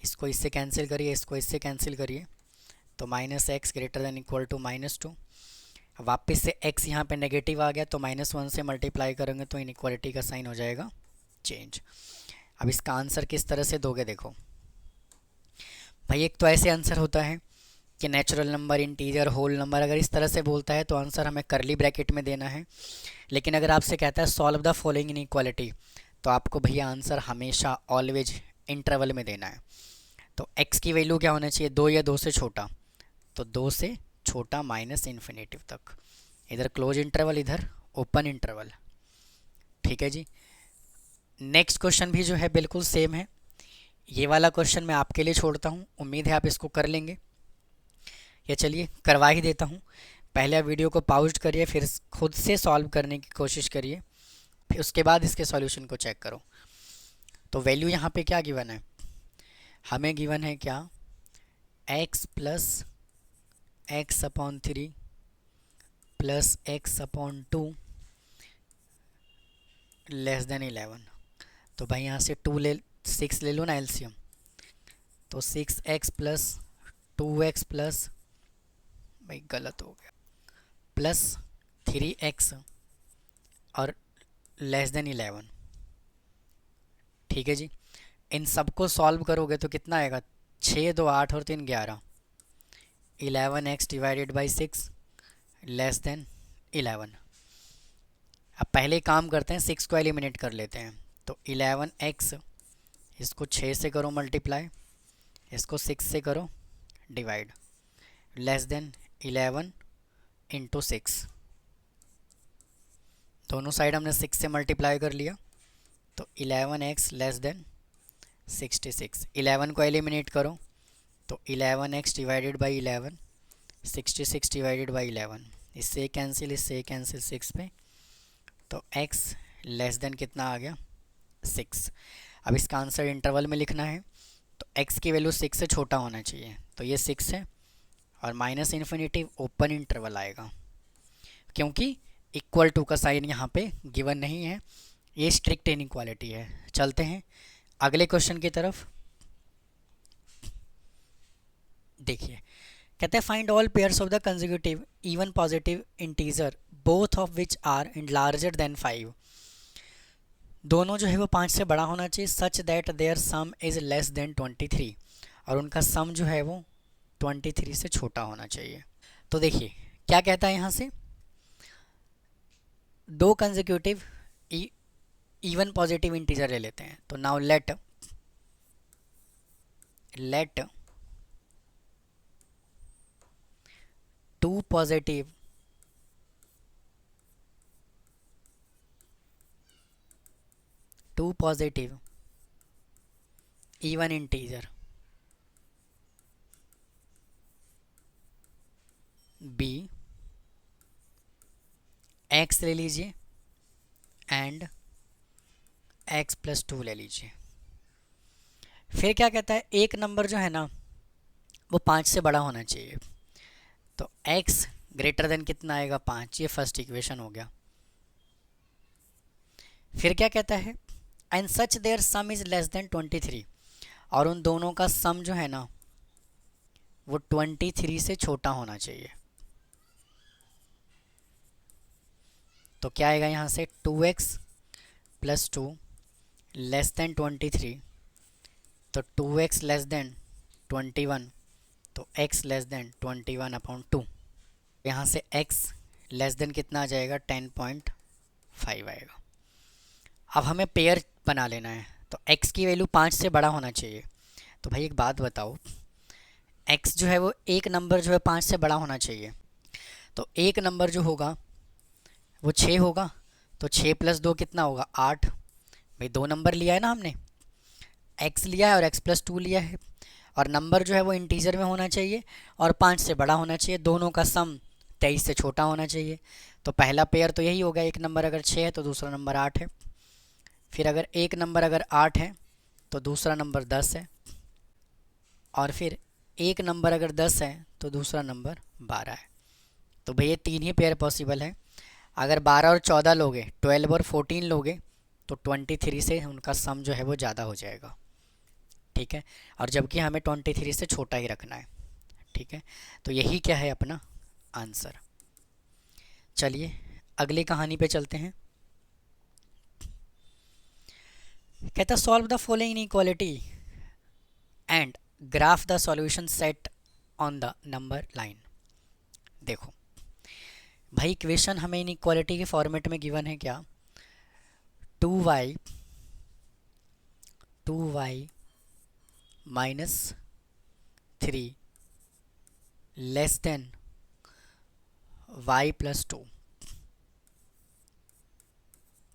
इसको इससे कैंसिल करिए, इसको इससे कैंसिल करिए तो minus x greater than equal to minus 2। वापस से x यहाँ पे नेगेटिव आ गया तो -1 से मल्टीप्लाई करेंगे तो इनइक्वालिटी का साइन हो जाएगा चेंज। अब इसका आंसर किस तरह से दोगे, देखो भाई, एक तो ऐसे आंसर होता है कि natural number, integer, whole number, अगर इस तरह से बोलता है तो आंसर हमें करली ब्रैकेट में देना है। लेकिन अगर आपसे कहता है सॉल्व द फॉलोइंग इनइक्वालिटी, तो आपको भैया आंसर हमेशा ऑलवेज इंटरवल में देना है। तो x की वैल्यू क्या होना चाहिए, 2 या 2 से छोटा, तो 2 से छोटा माइनस इन्फिनेटिव तक, इधर क्लोज इंटरवल इधर ओपन इंटरवल। ठीक है जी, नेक्स्ट क्वेश्चन भी जो है बिल्कुल सेम है। ये वाला क्वेश्चन मैं आपके लिए छोड़ता हूँ, उम्मीद है आप इसको कर लेंगे। या चलिए करवा ही देता हूँ, पहले आप वीडियो को पॉज करिए, फिर खुद से सॉल्व करने की कोशिश करिए, फिर उसके बाद इसके सॉल्यूशन को चेक करो। तो वैल्यू यहाँ पे क्या गिवन है, हमें गिवन है क्या, x plus x upon 3 plus x upon 2 less than 11। तो भाई यहाँ से 6 ले लो ना एलसीएम, तो 6x प्लस 2x प्लस, भाई गलत हो गया, प्लस 3x और लेस देन 11। ठीक है जी, इन सबको सॉल्व करोगे तो कितना आएगा, 6 2 8 और 3 11, 11x divided by 6 less than 11। अब पहले काम करते हैं, 6 को एलिमिनेट कर लेते हैं, तो 11x, इसको 6 से करो मल्टीप्लाई, इसको 6 से करो डिवाइड, लेस देन 11 इंटू 6, दोनों साइड हमने 6 से मल्टीप्लाई कर लिया, तो 11x लेस देन 66। 11 को एलिमिनेट करो तो 11x divided by 11, 66 divided by 11, इससे कैंसिल, इससे कैंसिल 6 पे, तो x लेस देन कितना आ गया 6। अब इसका आंसर इंटरवल में लिखना है, तो x की वैल्यू 6 से छोटा होना चाहिए, तो ये 6 है और माइनस इन्फिनिटी ओपन इंटरवल आएगा, क्योंकि इक्वल टू का साइन यहाँ पे गिवन नहीं है, ये स्ट्रिक्ट इनइक्वालिटी है। चलते हैं अगले क्वेश्चन की तरफ। देखिए, कहते हैं find all pairs of the consecutive even positive integer both of which are in larger than 5। दोनों जो है वो 5 से बड़ा होना चाहिए, such that their sum is less than 23, और उनका सम जो है वो 23 से छोटा होना चाहिए। तो देखिए क्या कहता है यहाँ से, दो कंसेक्यूटिव इवन पॉजिटिव इंटीजर ले लेते हैं। तो now let two positive even integer be x ले लीजिए एंड x+2 ले लीजिए। फिर क्या कहता है, एक नंबर जो है ना वो 5 से बड़ा होना चाहिए। तो x ग्रेटर देन कितना आएगा, 5। ये फर्स्ट इक्वेशन हो गया। फिर क्या कहता है, and such their sum is less than 23, और उन दोनों का सम जो है ना वो 23 से छोटा होना चाहिए। तो क्या आएगा यहाँ से, 2x+2 लेस देन 23, तो 2x लेस देन 21, तो x लेस देन 21/2। यहाँ से x लेस देन कितना आ जाएगा, 10.5 आएगा। अब हमें पेयर बना लेना है, तो x की वैल्यू 5 से बड़ा होना चाहिए। तो भाई एक बात बताओ, x जो है वो एक नंबर जो है 5 से बड़ा होना चाहिए। तो एक नंबर जो होगा वो 6 होगा, तो 6+2 कितना होगा, 8। भाई दो नंबर लिया है ना हमने, x लिया है और x+2 लिया है, और नंबर जो है वो इंटीजर में होना चाहिए और 5 से बड़ा होना चाहिए। दोनों का सम 23 से छोटा होना चाहिए। तो पहला पेयर तो यही होगा, एक नंबर अगर 6 है तो दूसरा नंबर 8 है। फिर अगर एक नंबर अगर 8 है तो दूसरा नंबर 10 है, और फिर एक नंबर अगर 10 है तो दूसरा नंबर 12 है। तो भैया 3 ही पेयर पॉसिबल है। अगर 12 और 14 लोगे, 12 और 14 लोगे, तो 23 से उनका सम जो है वो ज़्यादा हो जाएगा। ठीक है, और जबकि हमें 23 से छोटा ही रखना है। ठीक है, तो यही क्या है अपना आंसर। चलिए अगली कहानी पे चलते हैं। कहता solve the following inequality and graph the solution set on the number line. देखो भाई इक्वेशन हमें इनइक्वालिटी के फॉर्मेट में गिवन है क्या, 2y -3 लेस देन y+2।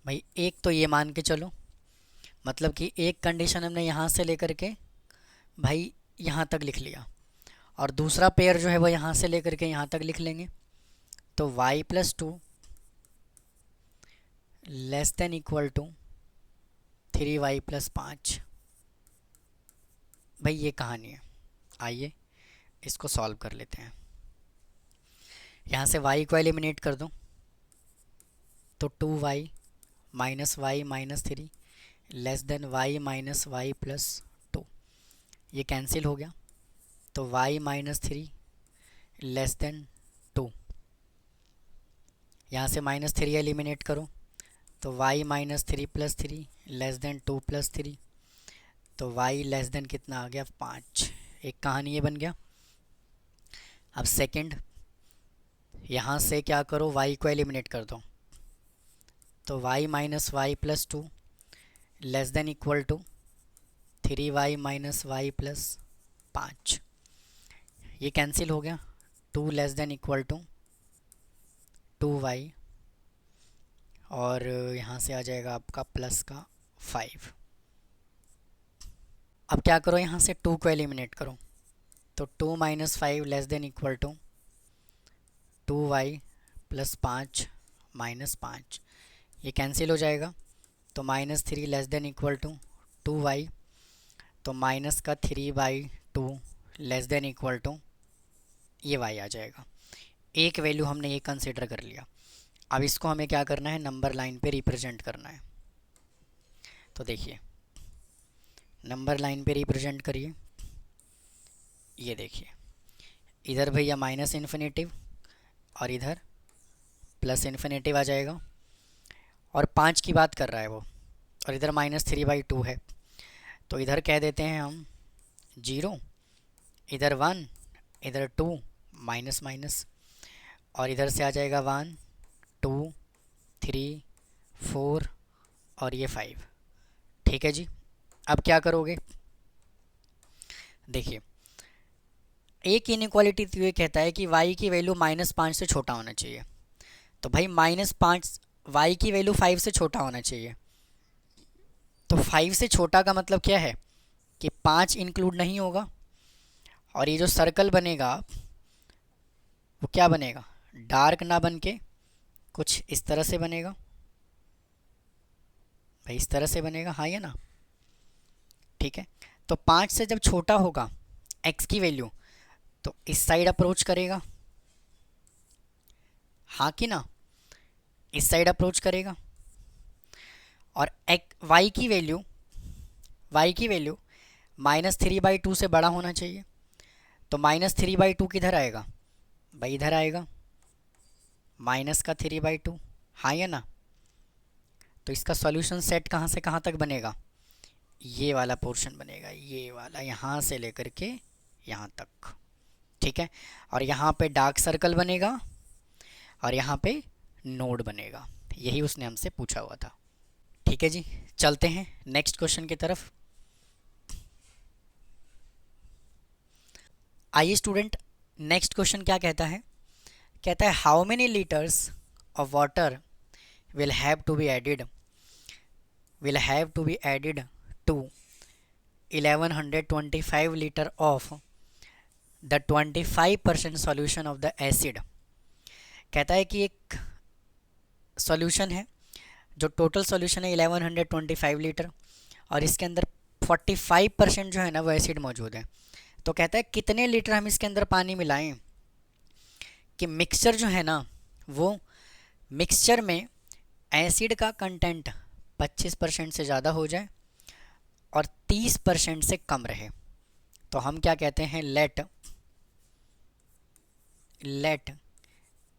भाई एक तो ये मान के चलो, मतलब कि एक कंडीशन हमने यहाँ से लेकर के भाई यहाँ तक लिख लिया, और दूसरा पेयर जो है वो यहाँ से लेकर के यहाँ तक लिख लेंगे। तो y+2 less than equal to 3y+5। भाई ये कहानी है, आइए इसको सॉल्व कर लेते हैं। यहाँ से y को एलिमिनेट कर दो, तो 2y -y-3 less than y-y+2, ये कैंसिल हो गया। तो y -3 लेस देन 2, यहाँ से -3 एलिमिनेट करो, तो y -3+3 लेस देन 2+3, तो y लेस देन कितना आ गया, 5। एक कहानी ये बन गया। अब सेकंड, यहाँ से क्या करो, y को एलिमिनेट कर दो, तो y -y+2 less than equal to 3y -y+5, ये कैंसिल हो गया। 2 less than equal to 2y, और यहाँ से आ जाएगा आपका प्लस का 5। अब क्या करो, यहाँ से 2 को एलिमिनेट करो, तो 2 - 5 less than equal to 2y +5 -5, ये कैंसिल हो जाएगा। तो -3 less than equal to 2y, तो माइनस का 3/2 लेस देन इक्वल टू ये y आ जाएगा। एक वैल्यू हमने ये कंसिडर कर लिया। अब इसको हमें क्या करना है, नंबर लाइन पे रिप्रेजेंट करना है। तो देखिए नंबर लाइन पे रिप्रेजेंट करिए, ये देखिए इधर भैया -इन्फिनेटिव और इधर +इन्फिनेटिव आ जाएगा, और 5 की बात कर रहा है वो, और इधर -3/2 है, तो इधर कह देते हैं हम 0, इधर 1, इधर 2, माइनस माइनस, और इधर से आ जाएगा 1, 2, 3, 4 और ये 5। ठीक है जी। अब क्या करोगे, देखिए एक इनइक्वालिटी तो ये कहता है कि y की वैल्यू -5 से छोटा होना चाहिए। तो भाई -5, y की वैल्यू 5 से छोटा होना चाहिए। तो 5 से छोटा का मतलब क्या है कि 5 इंक्लूड नहीं होगा, और ये जो सर्कल बनेगा वो क्या बनेगा, डार्क ना बन के कुछ इस तरह से बनेगा। भाई इस तरह से बनेगा, हाँ या ना। ठीक है, तो 5 से जब छोटा होगा x की वैल्यू तो इस साइड अप्रोच करेगा, हाँ कि ना, इस साइड अप्रोच करेगा। और y की वैल्यू -3/2 से बड़ा होना चाहिए। तो -3/2 किधर आएगा, भाई इधर आएगा, -3/2, हाँ या ना। तो इसका सॉल्यूशन सेट कहाँ से कहाँ तक बनेगा, ये वाला पोर्शन बनेगा, ये वाला यहाँ से लेकर के यहाँ तक। ठीक है, और यहाँ पे डार्क सर्कल बनेगा और यहाँ पे नोड बनेगा। यही उसने हमसे पूछा हुआ था। ठीक है जी, चलते हैं नेक्स्ट क्वेश्चन की तरफ। आइए स्टूडेंट, नेक्स्ट क्वेश्चन क्या कहता है, कहता है how many litres of water will have to be added to 1125 litre of the 25% solution of the acid. कहता है कि एक सॉल्यूशन है जो टोटल सॉल्यूशन है 1125 लीटर, और इसके अंदर 45% जो है ना वो एसिड मौजूद है। तो कहता है कितने लीटर हम इसके अंदर पानी मिलाएं कि मिक्सचर जो है ना वो मिक्सचर में एसिड का कंटेंट 25% से ज़्यादा हो जाए और 30% से कम रहे। तो हम क्या कहते हैं, let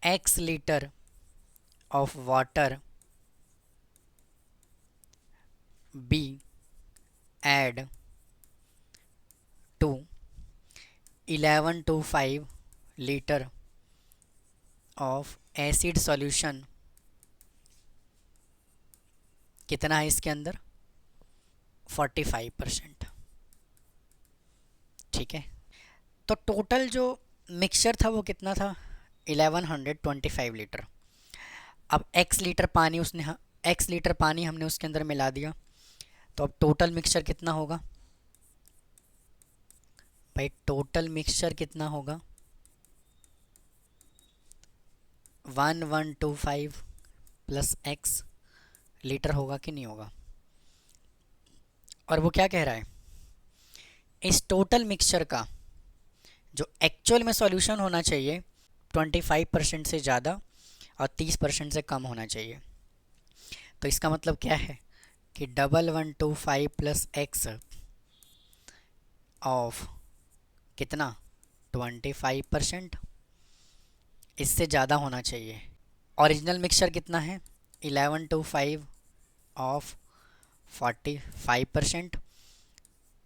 x litre of water be add to 1125 litre of acid solution. कितना है इसके अंदर, 45%। ठीक है, तो टोटल जो मिक्सचर था वो कितना था, 1125 लीटर। अब x लीटर पानी हमने उसके अंदर मिला दिया, तो अब टोटल मिक्सचर कितना होगा, भाई टोटल मिक्सचर कितना होगा, 1125 प्लस x लीटर होगा कि नहीं होगा। और वो क्या कह रहा है, इस टोटल मिक्सचर का जो एक्चुअल में सॉल्यूशन होना चाहिए 25% से ज़्यादा और 30% से कम होना चाहिए। तो इसका मतलब क्या है कि 1125 प्लस x ऑफ कितना, 25%, इससे ज़्यादा होना चाहिए। ओरिजिनल मिक्सचर कितना है, 1125 ऑफ 45%,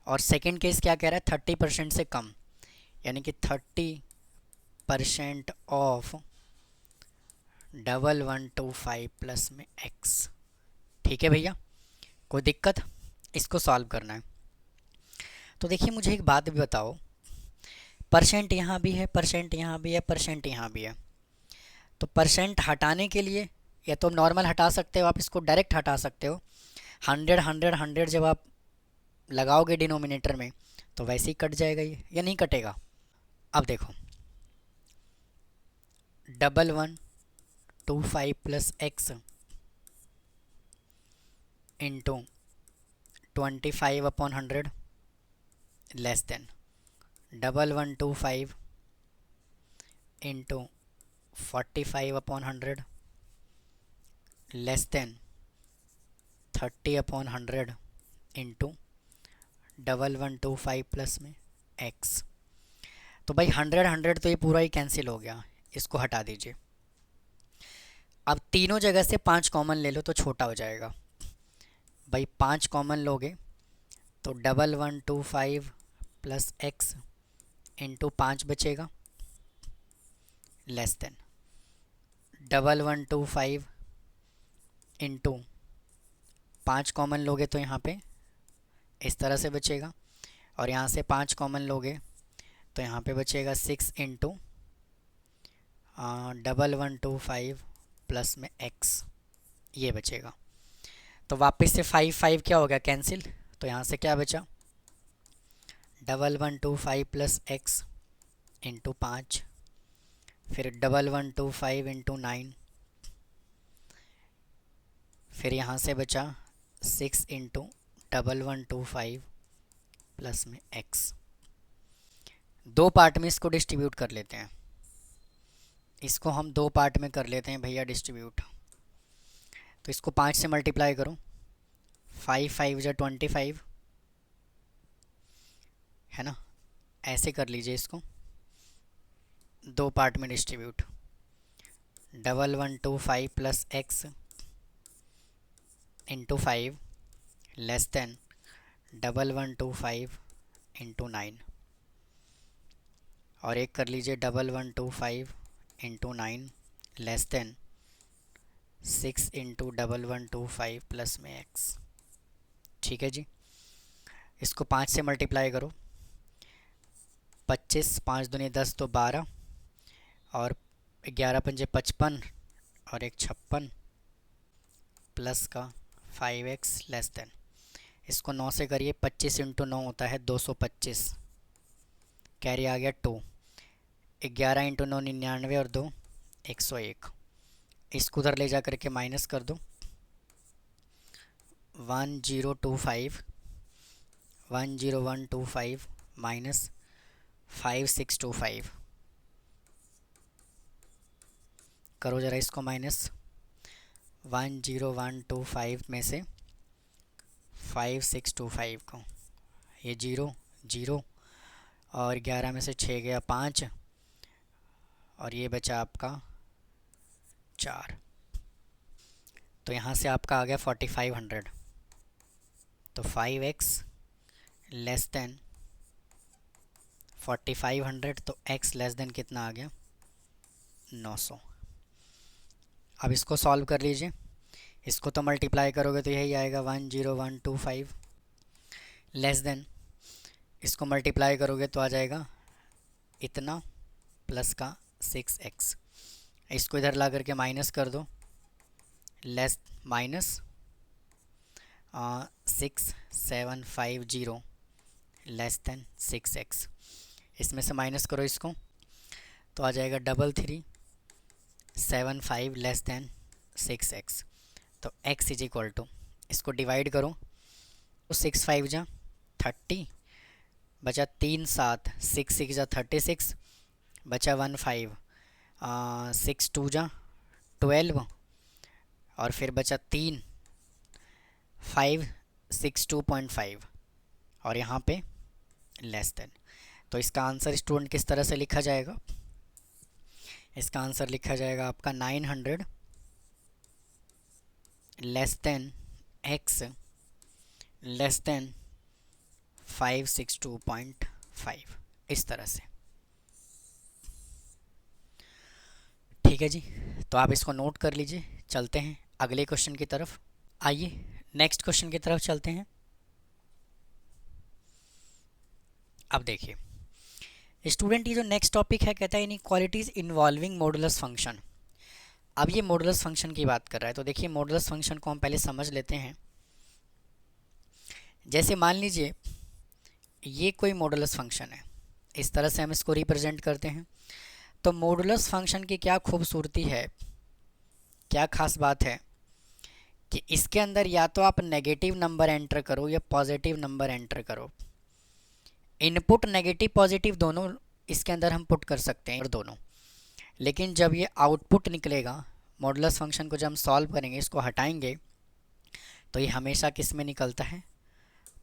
और सेकंड केस क्या कह रहा है, 30% से कम, यानी कि 30% ऑफ 1125 प्लस में x। ठीक है भैया, कोई दिक्कत, इसको सॉल्व करना है। तो देखिए मुझे एक बात भी बताओ, परसेंट यहाँ भी है, परसेंट यहाँ भी है, परसेंट यहाँ भी है, तो परसेंट हटाने के लिए या तो नॉर्मल हटा सकते हो, आप इसको डायरेक्ट हटा सकते हो। 100 100 100 जब आप लगाओगे डिनोमिनेटर में तो वैसे ही कट जाएगा ये, या नहीं कटेगा। अब देखो 1125 plus x into 25/100 less than 1125 into 45/100 less than 30/100 into 1125 plus में x। तो भाई 100 100 तो ये पूरा ही कैंसिल हो गया, इसको हटा दीजिए। अब तीनों जगह से 5 कॉमन ले लो तो छोटा हो जाएगा, भाई 5 कॉमन लोगे तो 1125 प्लस एक्स इंटू 5 बचेगा, लेस देन 1125 इंटू 5 कॉमन लोगे तो यहाँ पे इस तरह से बचेगा, और यहाँ से 5 कॉमन लोगे तो यहाँ पे बचेगा 6 इंटू 1125 प्लस में x, ये बचेगा। तो वापस से 5 क्या हो गया कैंसिल, तो यहाँ से क्या बचा 1125 प्लस एक्स इंटू 5, फिर 1125 इंटू 9, फिर यहाँ से बचा 6 इंटू 1125 प्लस में x। दो पार्ट में इसको डिस्ट्रीब्यूट कर लेते हैं, इसको हम दो पार्ट में कर लेते हैं भैया डिस्ट्रीब्यूट। तो इसको 5 से मल्टीप्लाई करो, 5 5 जा 25 है ना, ऐसे कर लीजिए इसको दो पार्ट में distribute. 1125 plus x into 5 less then 1125 into 9, और एक कर लीजिए 1125 into 9 less than 6 into 1125 plus में x। ठीक है जी, इसको 5 से मल्टीप्लाई करो, 25 5 दूनी 10 तो 12, और 11 पंजे 55 और एक 56 प्लस का 5x लेस देन, इसको 9 से करिए, 25 इंटू 9 होता है 225, कैरी आ गया 2, 11 इंटू 9 99 और 2 101, इसको उधर ले जा करके माइनस कर दो, 10125 माइनस 5625, करो ज़रा इसको माइनस, 10125 में से 5625 को, ये 0 0 और 11 में से 6 गया 5, और ये बचा आपका 4। तो यहाँ से आपका आ गया 4500। तो 5x लेस देन 4500, तो x लेस देन कितना आ गया 900। अब इसको सॉल्व कर लीजिए, इसको तो मल्टीप्लाई करोगे तो यही आएगा 10125 लेस देन, इसको मल्टीप्लाई करोगे तो आ जाएगा इतना प्लस का 6x, इसको इधर ला करके माइनस कर दो, less minus 6750 less than 6x, इसमें से माइनस करो इसको तो आ जाएगा 3375 लेस देन 6x। तो x इज इक्वल टू, इसको डिवाइड करो तो 6 5 जा 30, बचा 3 7, 6 6 जा 36, बचा 1 5, 6 2 जा 12, और फिर बचा 3 5 62.5, और यहाँ पे लेस देन। तो इसका आंसर स्टूडेंट किस तरह से लिखा जाएगा, इसका आंसर लिखा जाएगा आपका 900 less than x less then 562.5, इस तरह से। ठीक है जी, तो आप इसको नोट कर लीजिए। चलते हैं अगले क्वेश्चन की तरफ। आइए नेक्स्ट क्वेश्चन की तरफ चलते हैं। अब देखिए स्टूडेंट, ये जो नेक्स्ट टॉपिक है कहता है इनइक्वालिटीज इन्वॉल्विंग मॉडुलस फंक्शन। अब ये मॉडुलस फंक्शन की बात कर रहा है, तो देखिए मॉडुलस फंक्शन को हम पहले समझ लेते हैं। जैसे मान लीजिए ये कोई मॉडुलस फंक्शन है, इस तरह से हम इसको रिप्रेजेंट करते हैं। तो मॉडुलस फंक्शन की क्या खूबसूरती है, क्या खास बात है कि इसके अंदर या तो आप नेगेटिव नंबर एंटर करो या पॉजिटिव नंबर एंटर करो। इनपुट नेगेटिव पॉजिटिव दोनों इसके अंदर हम पुट कर सकते हैं, और दोनों। लेकिन जब ये आउटपुट निकलेगा मॉडुलस फंक्शन को, जब हम सॉल्व करेंगे, इसको हटाएंगे, तो ये हमेशा किस में निकलता है,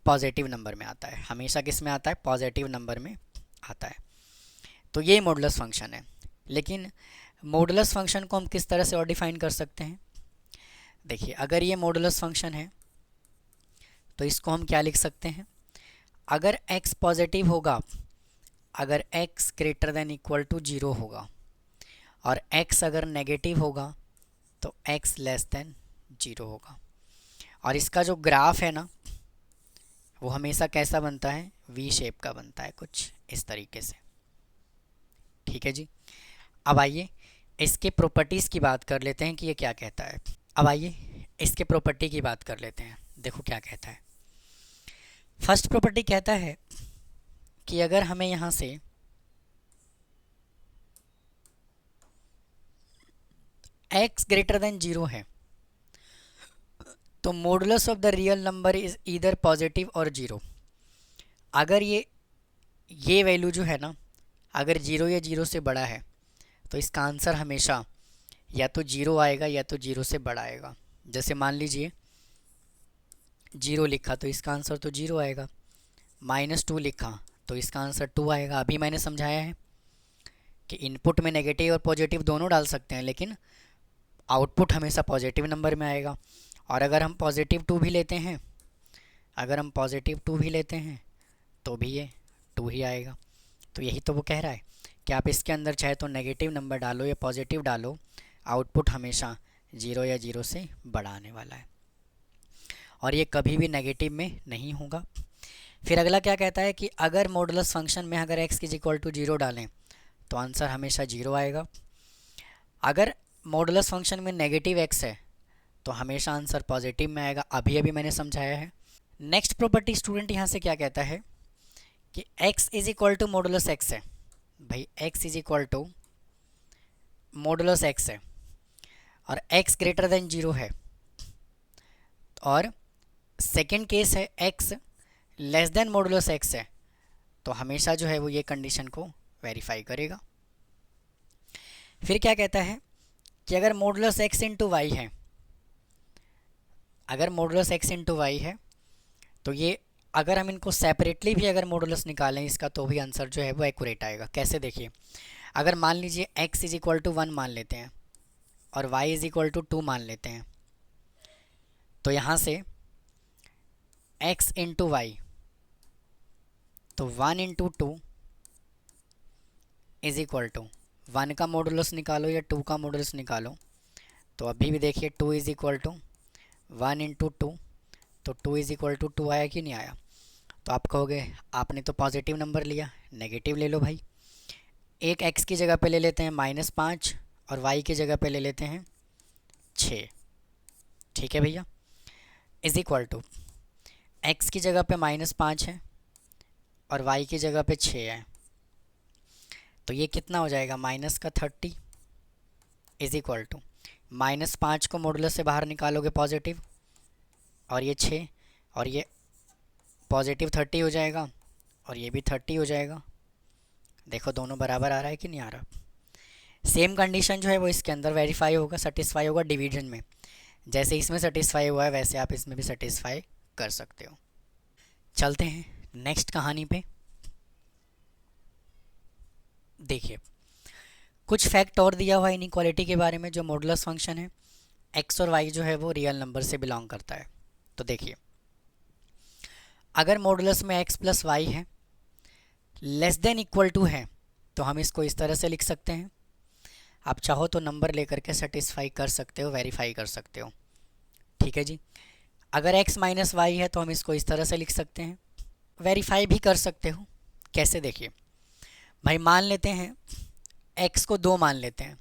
पॉजिटिव नंबर में आता है। हमेशा किस में आता है, पॉजिटिव नंबर में आता है। तो ये मॉडुलस फंक्शन है। लेकिन मॉडुलस फंक्शन को हम किस तरह से और डिफाइन कर सकते हैं। देखिए अगर ये मॉडुलस फंक्शन है तो इसको हम क्या लिख सकते हैं, अगर x पॉजिटिव होगा, अगर x greater than equal to 0 होगा, और x अगर नेगेटिव होगा तो x लेस देन 0 होगा। और इसका जो ग्राफ है ना वो हमेशा कैसा बनता है, वी शेप का बनता है, कुछ इस तरीके से। ठीक है जी। अब आइए इसके प्रॉपर्टीज़ की बात कर लेते हैं कि ये क्या कहता है। अब आइए इसके प्रॉपर्टी की बात कर लेते हैं। देखो क्या कहता है। फर्स्ट प्रॉपर्टी कहता है कि अगर हमें यहाँ से x ग्रेटर देन 0 है तो modulus of the real number is either positive और 0। अगर ये वैल्यू जो है ना, अगर 0 या 0 से बड़ा है तो इसका आंसर हमेशा या तो 0 आएगा या तो 0 से बड़ा आएगा। जैसे मान लीजिए 0 लिखा तो इसका आंसर तो 0 आएगा, -2 लिखा तो इसका आंसर 2 आएगा। अभी मैंने समझाया है कि इनपुट में नेगेटिव और पॉजिटिव दोनों डाल सकते हैं, लेकिन आउटपुट हमेशा पॉजिटिव नंबर में आएगा। और अगर हम पॉजिटिव 2 भी लेते हैं, अगर हम पॉजिटिव 2 भी लेते हैं तो भी ये 2 ही आएगा। तो यही तो वो कह रहा है कि आप इसके अंदर चाहे तो नेगेटिव नंबर डालो या पॉजिटिव डालो, आउटपुट हमेशा 0 या 0 से बड़ा आने वाला है, और ये कभी भी नेगेटिव में नहीं होगा। फिर अगला क्या कहता है कि अगर मॉडुलस फंक्शन में अगर x इज इक्वल टू 0 डालें तो आंसर हमेशा 0 आएगा। अगर मॉडुलस फंक्शन में नेगेटिव x है तो हमेशा आंसर पॉजिटिव में आएगा। अभी अभी मैंने समझाया है। नेक्स्ट प्रॉपर्टी स्टूडेंट यहाँ से क्या कहता है कि x is equal to modulus x है। भाई x is equal to modulus x है और x ग्रेटर देन 0 है, और सेकेंड केस है x less than modulus x है, तो हमेशा जो है वो ये कंडीशन को वेरीफाई करेगा। फिर क्या कहता है कि अगर मॉडुलस x इंटू वाई है, अगर मॉडुलस x इंटू वाई है तो ये अगर हम इनको सेपरेटली भी अगर मॉडुलस निकालें इसका तो भी आंसर जो है वो एक्यूरेट आएगा। कैसे देखिए, अगर मान लीजिए x इज इक्वल टू 1 मान लेते हैं और y इज इक्वल टू 2 मान लेते हैं, तो यहाँ से x इंटू वाई तो 1 इंटू 2 इज इक्वल टू 1 का मॉडुलस निकालो या 2 का मॉडुलस निकालो, तो अभी भी देखिए 2 इज इक्वल टू 1 इंटू 2, तो 2 इज इक्वल टू 2 आया कि नहीं आया। तो आप कहोगे आपने तो पॉजिटिव नंबर लिया, नेगेटिव ले लो भाई। एक x की जगह पे ले लेते हैं -5 और y की जगह पे ले लेते हैं 6। ठीक है भैया, इज इक्वल टू x की जगह पे -5 है और y की जगह पे 6 है, तो ये कितना हो जाएगा -30 इज इक्वल टू -5 को मॉडुलस से बाहर निकालोगे पॉजिटिव, और ये 6 और ये पॉजिटिव 30 हो जाएगा और ये भी 30 हो जाएगा। देखो दोनों बराबर आ रहा है कि नहीं आ रहा। सेम कंडीशन जो है वो इसके अंदर वेरीफाई होगा, सेटिस्फाई होगा डिवीजन में। जैसे इसमें सेटिस्फाई हुआ है वैसे आप इसमें भी सेटिस्फाई कर सकते हो। चलते हैं नेक्स्ट कहानी पे। देखिए कुछ फैक्ट और दिया हुआ है इनइक्वालिटी के बारे में। जो मॉडुलस फंक्शन है x और y जो है वो रियल नंबर से बिलोंग करता है। तो देखिए अगर मॉडुलस में x प्लस वाई है लेस देन इक्वल टू है तो हम इसको इस तरह से लिख सकते हैं। आप चाहो तो नंबर लेकर के सेटिस्फाई कर सकते हो, वेरीफाई कर सकते हो। ठीक है जी। अगर x माइनस वाई है तो हम इसको इस तरह से लिख सकते हैं, वेरीफाई भी कर सकते हो। कैसे देखिए भाई, मान लेते हैं x को 2 मान लेते हैं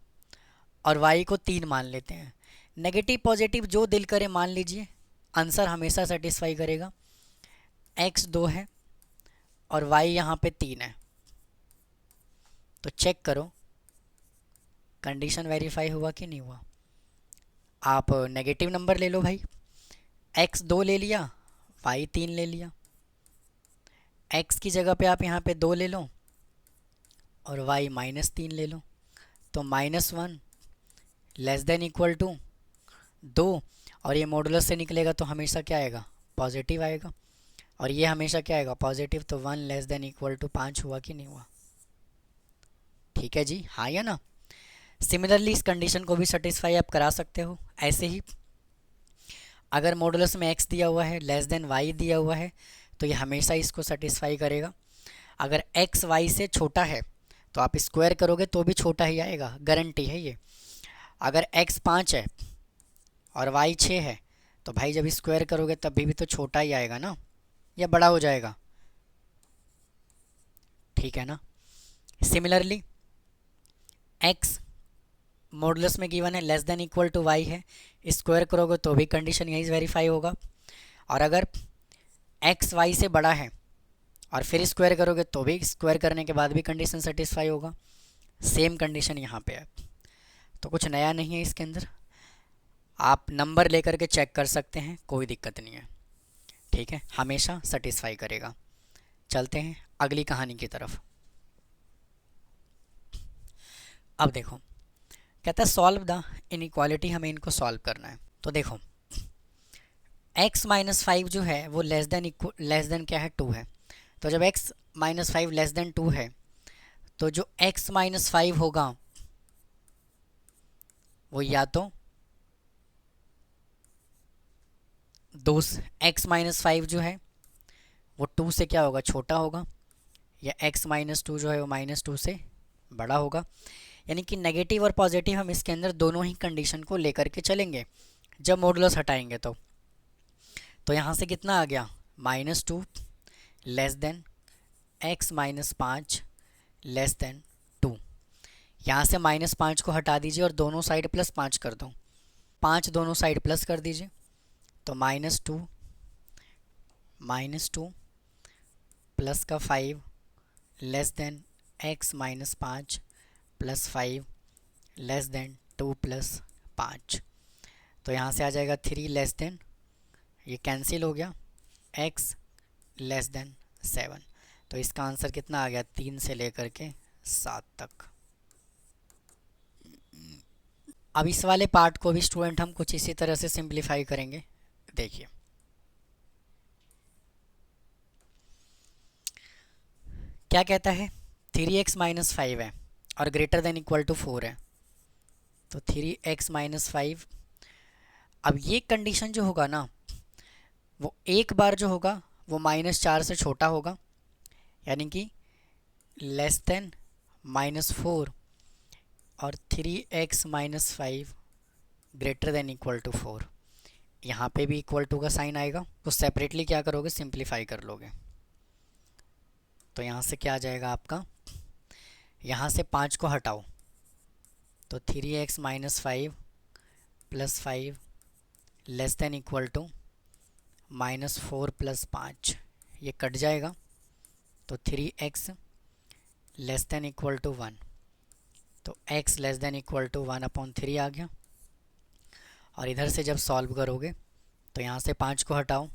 और y को 3 मान लेते हैं। नेगेटिव पॉजिटिव जो दिल करे मान लीजिए, आंसर हमेशा सेटिस्फाई करेगा। x 2 है और y यहाँ पे 3 है, तो चेक करो कंडीशन वेरीफाई हुआ कि नहीं हुआ। आप नेगेटिव नंबर ले लो भाई, x 2 ले लिया, y 3 ले लिया। x की जगह पे आप यहाँ पे 2 ले लो और y -3 ले लो, तो -1 लेस देन इक्वल टू 2, और ये मॉडुलस से निकलेगा तो हमेशा क्या आएगा, पॉजिटिव आएगा। और ये हमेशा क्या आएगा, पॉजिटिव। तो 1 लेस देन इक्वल टू 5 हुआ कि नहीं हुआ। ठीक है जी, हाँ या ना। सिमिलरली इस कंडीशन को भी सेटिस्फाई आप करा सकते हो ऐसे ही। अगर मॉडुलस में x दिया हुआ है लेस देन y दिया हुआ है तो ये हमेशा इसको सेटिस्फाई करेगा। अगर x y से छोटा है तो आप स्क्वायर करोगे तो भी छोटा ही आएगा, गारंटी है ये। अगर x 5 है और y 6 है तो भाई जब स्क्वायर करोगे तब भी तो छोटा ही आएगा ना, या बड़ा हो जाएगा, ठीक है ना। सिमिलरली x मॉडुलस में गिवन है less than equal to y है, स्क्वायर करोगे तो भी कंडीशन यही वेरीफाई होगा। और अगर x y से बड़ा है और फिर स्क्वायर करोगे तो भी स्क्वायर करने के बाद भी कंडीशन सेटिस्फाई होगा। सेम कंडीशन यहाँ पे है, तो कुछ नया नहीं है इसके अंदर। आप नंबर लेकर के चेक कर सकते हैं, कोई दिक्कत नहीं है, ठीक है, हमेशा सेटिस्फाई करेगा। चलते हैं अगली कहानी की तरफ। अब देखो कहता है सॉल्व द इनइक्वालिटी, हमें इनको सॉल्व करना है। तो देखो x माइनस 5 जो है वो लेस देन क्या है 2 है। तो जब x माइनस 5 लेस देन 2 है तो जो x माइनस 5 होगा वो या तो x माइनस 5 जो है वो 2 से क्या होगा, छोटा होगा, या x माइनस 2 जो है वो माइनस 2 से बड़ा होगा। यानी कि नेगेटिव और पॉजिटिव हम इसके अंदर दोनों ही कंडीशन को लेकर के चलेंगे जब मॉडुलस हटाएंगे तो यहाँ से कितना आ गया, -2 less than x minus 5 less then 2। यहाँ से -5 को हटा दीजिए और दोनों साइड +5 कर दो, 5 दोनों साइड प्लस कर दीजिए, तो -2 प्लस का 5 less then x minus 5 plus 5 less then 2 plus 5। तो यहाँ से आ जाएगा 3 लेस देन, ये कैंसिल हो गया, x लेस देन 7। तो इसका आंसर कितना आ गया, 3 से लेकर के 7 तक। अब इस वाले पार्ट को भी स्टूडेंट हम कुछ इसी तरह से सिंप्लीफाई करेंगे। देखिए क्या कहता है, 3x माइनस 5 है और ग्रेटर देन इक्वल टू 4 है। तो 3x माइनस 5, अब ये कंडीशन जो होगा ना वो एक बार जो होगा वो -4 से छोटा होगा, यानी कि लेस देन -4, और 3x minus 5 greater than equal to 4। यहाँ पे भी इक्वल टू का साइन आएगा, तो सेपरेटली क्या करोगे, सिंप्लीफाई कर लोगे। तो यहाँ से क्या आ जाएगा आपका, यहाँ से 5 को हटाओ तो 3x minus 5 plus 5 less than equal to -4 plus 5, ये कट जाएगा, तो 3x less than equal to 1, तो x less than equal to 1/3 आ गया। और इधर से जब सॉल्व करोगे तो यहाँ से 5 को हटाओ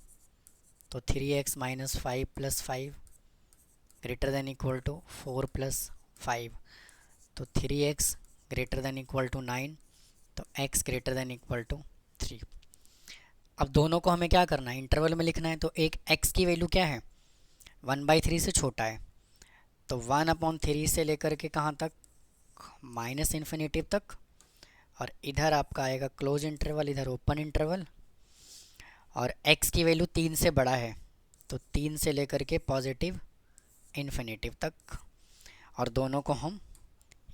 तो 3x minus 5 plus 5 greater than equal to 4 plus 5, तो 3x greater than equal to 9, तो x greater than equal to 3। अब दोनों को हमें क्या करना है, इंटरवल में लिखना है। तो एक x की वैल्यू क्या है, 1/3 से छोटा है, तो 1/3 से लेकर के कहाँ तक, माइनस इन्फिनिटिव तक। और इधर आपका आएगा क्लोज इंटरवल, इधर ओपन इंटरवल। और x की वैल्यू 3 से बड़ा है, तो 3 से लेकर के पॉजिटिव इन्फिनिटिव तक। और दोनों को हम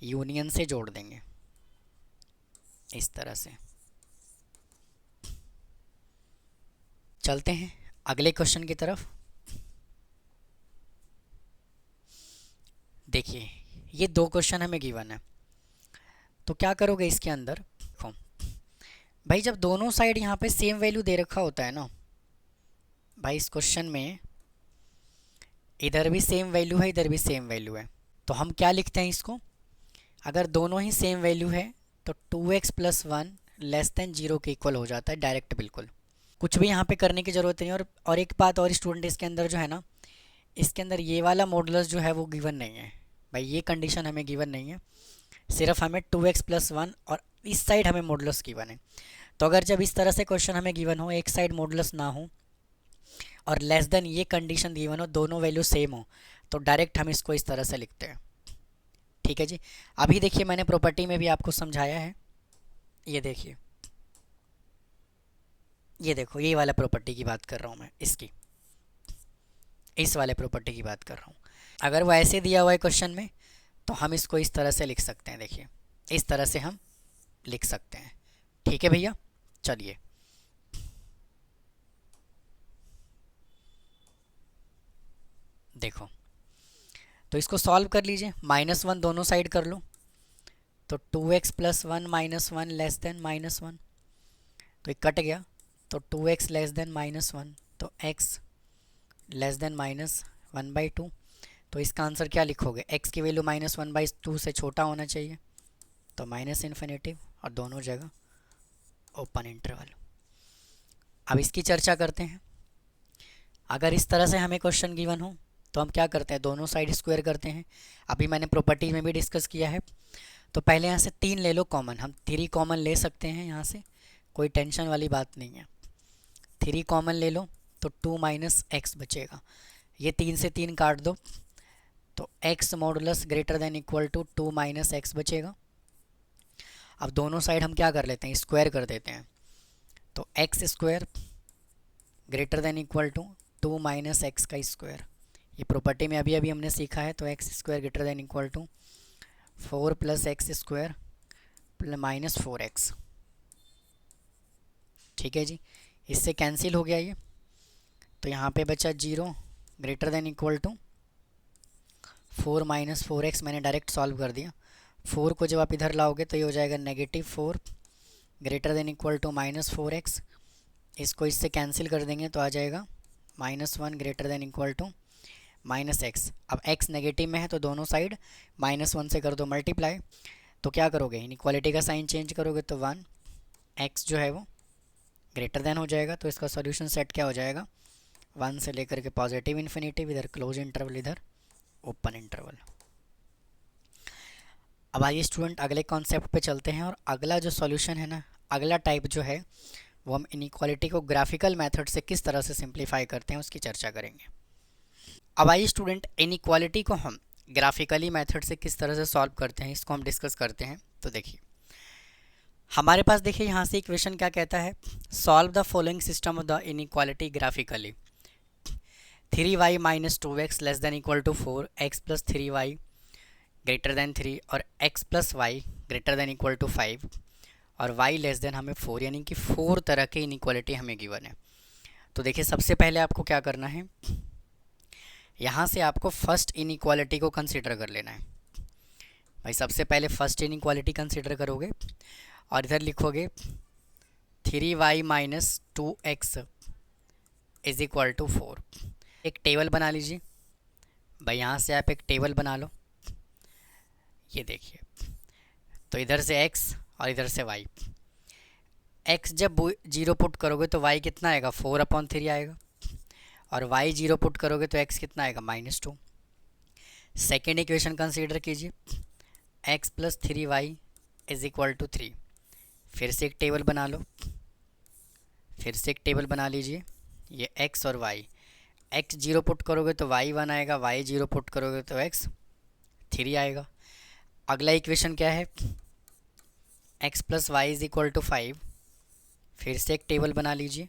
यूनियन से जोड़ देंगे इस तरह से। चलते हैं अगले क्वेश्चन की तरफ। देखिए ये 2 क्वेश्चन हमें गिवन है, तो क्या करोगे इसके अंदर, भाई जब दोनों साइड यहाँ पे सेम वैल्यू दे रखा होता है ना, भाई इस क्वेश्चन में इधर भी सेम वैल्यू है इधर भी सेम वैल्यू है, तो हम क्या लिखते हैं इसको, अगर दोनों ही सेम वैल्यू है तो 2x प्लस 1 लेस देन 0 के इक्वल हो जाता है डायरेक्ट, बिल्कुल कुछ भी यहाँ पे करने की ज़रूरत नहीं। और एक बात और स्टूडेंट, इसके अंदर जो है ना, इसके अंदर ये वाला मॉडुलस जो है वो गिवन नहीं है भाई, ये कंडीशन हमें गिवन नहीं है, सिर्फ हमें 2x प्लस 1 और इस साइड हमें मॉडुलस गिवन है। तो अगर जब इस तरह से क्वेश्चन हमें गिवन हो, एक साइड मॉडुलस ना हो और लेस देन ये कंडीशन गिवन हो, दोनों वैल्यू सेम हो, तो डायरेक्ट हम इसको इस तरह से लिखते हैं। ठीक है जी। अभी देखिए मैंने प्रॉपर्टी में भी आपको समझाया है, ये देखिए ये देखो, ये वाला प्रॉपर्टी की बात कर रहा हूँ मैं, इसकी, इस वाले प्रॉपर्टी की बात कर रहा हूँ। अगर वो ऐसे दिया हुआ है क्वेश्चन में तो हम इसको इस तरह से लिख सकते हैं। देखिए, इस तरह से हम लिख सकते हैं। ठीक है भैया, चलिए। देखो, तो इसको सॉल्व कर लीजिए, -1 दोनों साइड कर लो, तो 2x + 1 - 1 लेस देन -1, तो ये कट गया, तो 2x लेस देन -1, तो x लेस देन -1/2। तो इसका आंसर क्या लिखोगे? x की वैल्यू -1/2 से छोटा होना चाहिए, तो -∞ और दोनों जगह ओपन इंटरवल। अब इसकी चर्चा करते हैं। अगर इस तरह से हमें क्वेश्चन गिवन हो तो हम क्या करते हैं? दोनों साइड स्क्वायर करते हैं। अभी मैंने प्रॉपर्टी में भी डिस्कस किया है। तो पहले यहाँ से 3 ले लो कॉमन, हम 3 कॉमन ले सकते हैं यहाँ से, कोई टेंशन वाली बात नहीं है। 3 कॉमन ले लो तो 2 - x बचेगा। ये 3 से 3 काट दो, तो x modulus greater than equal to 2 - x बचेगा। अब दोनों साइड हम क्या कर लेते हैं? स्क्वायर कर देते हैं, तो x² greater than equal to 2 - x का स्क्वायर। ये प्रॉपर्टी में अभी अभी हमने सीखा है। तो x² greater than equal to 4 + x² -4x। ठीक है जी, इससे कैंसिल हो गया ये, तो यहाँ पे बचा 0 greater than equal to 4 - 4x। मैंने डायरेक्ट सॉल्व कर दिया। 4 को जब आप इधर लाओगे तो ये हो जाएगा -4 greater than equal to -4x। इसको इससे कैंसिल कर देंगे तो आ जाएगा -1 greater than equal to -x। अब x नेगेटिव में है तो दोनों साइड -1 से कर दो मल्टीप्लाई। तो क्या करोगे? इनइक्वालिटी का साइन चेंज करोगे तो 1 x जो है वो ग्रेटर देन हो जाएगा। तो इसका सॉल्यूशन सेट क्या हो जाएगा? 1 से लेकर के पॉजिटिव इन्फिनिटी, इधर क्लोज इंटरवल, इधर ओपन इंटरवल। अब आइए स्टूडेंट अगले कॉन्सेप्ट पे चलते हैं। और अगला जो सॉल्यूशन है ना, अगला टाइप जो है वो हम इनइक्वालिटी को ग्राफिकल मेथड से किस तरह से सिंप्लीफाई करते हैं उसकी चर्चा करेंगे। अब आइए स्टूडेंट, इनइक्वालिटी को हम ग्राफिकली मेथड से किस तरह से सॉल्व करते हैं इसको हम डिस्कस करते हैं। तो देखिए, हमारे पास देखिए यहाँ से इक्वेशन क्या कहता है? Solve the following system of the inequality graphically. 3y - 2x less than equal to 4, x + 3y greater than 3 और x + y greater than equal to 5 और y लेस देन हमें 4, यानी कि 4 तरह के इनइक्वालिटी हमें गिवन है। तो देखिए, सबसे पहले आपको क्या करना है? यहाँ से आपको फर्स्ट इनइक्वालिटी को कंसीडर कर लेना है। भाई सबसे पहले फर्स्ट इनइक्वालिटी कंसीडर करोगे और इधर लिखोगे 3y - 2x is equal to 4। एक टेबल बना लीजिए भाई, यहाँ से आप एक टेबल बना लो। ये देखिए, तो इधर से x और इधर से y। x जब 0 पुट करोगे तो y कितना आएगा? 4/3 आएगा। और y 0 पुट करोगे तो x कितना आएगा? -2। सेकेंड इक्वेशन कंसीडर कीजिए, x + 3y is equal to 3। फिर से एक टेबल बना लो, फिर से एक टेबल बना लीजिए। ये x और y, x 0 पुट करोगे तो y 1 आएगा, y 0 पुट करोगे तो x 3 आएगा। अगला इक्वेशन क्या है? x + y is equal to 5। फिर से एक टेबल बना लीजिए।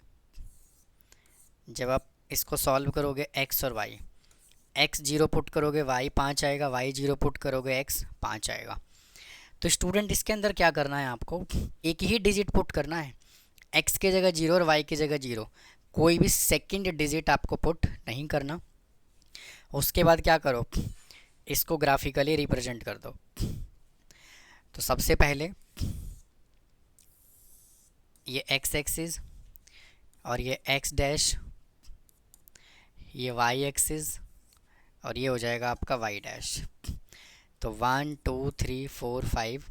जब आप इसको सॉल्व करोगे x और y, x 0 पुट करोगे y 5 आएगा, y 0 पुट करोगे x 5 आएगा। तो स्टूडेंट इसके अंदर क्या करना है? आपको एक ही डिजिट पुट करना है, x की जगह 0 और y की जगह 0। कोई भी सेकंड डिजिट आपको पुट नहीं करना। उसके बाद क्या करो? इसको ग्राफिकली रिप्रेजेंट कर दो। तो सबसे पहले ये x एक्सिस और ये x डैश, ये y एक्सिस और ये हो जाएगा आपका y डैश। तो 1 2 3 4 5,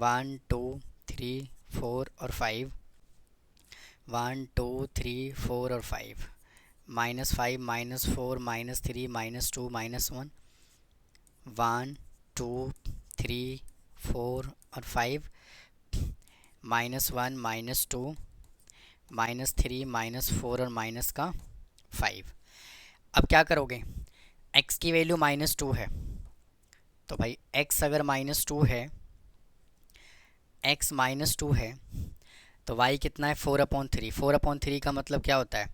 1 2 3 4 और 5, 1 2 3 4 और 5, -5 -4 -3 -2 -1, 1 2 3 4 और 5, -1 -2 -3 -4 और माइनस का 5। अब क्या करोगे? x की वैल्यू -2 है, तो भाई x अगर -2 है, x -2 है तो y कितना है 4/3। 4/3 का मतलब क्या होता है?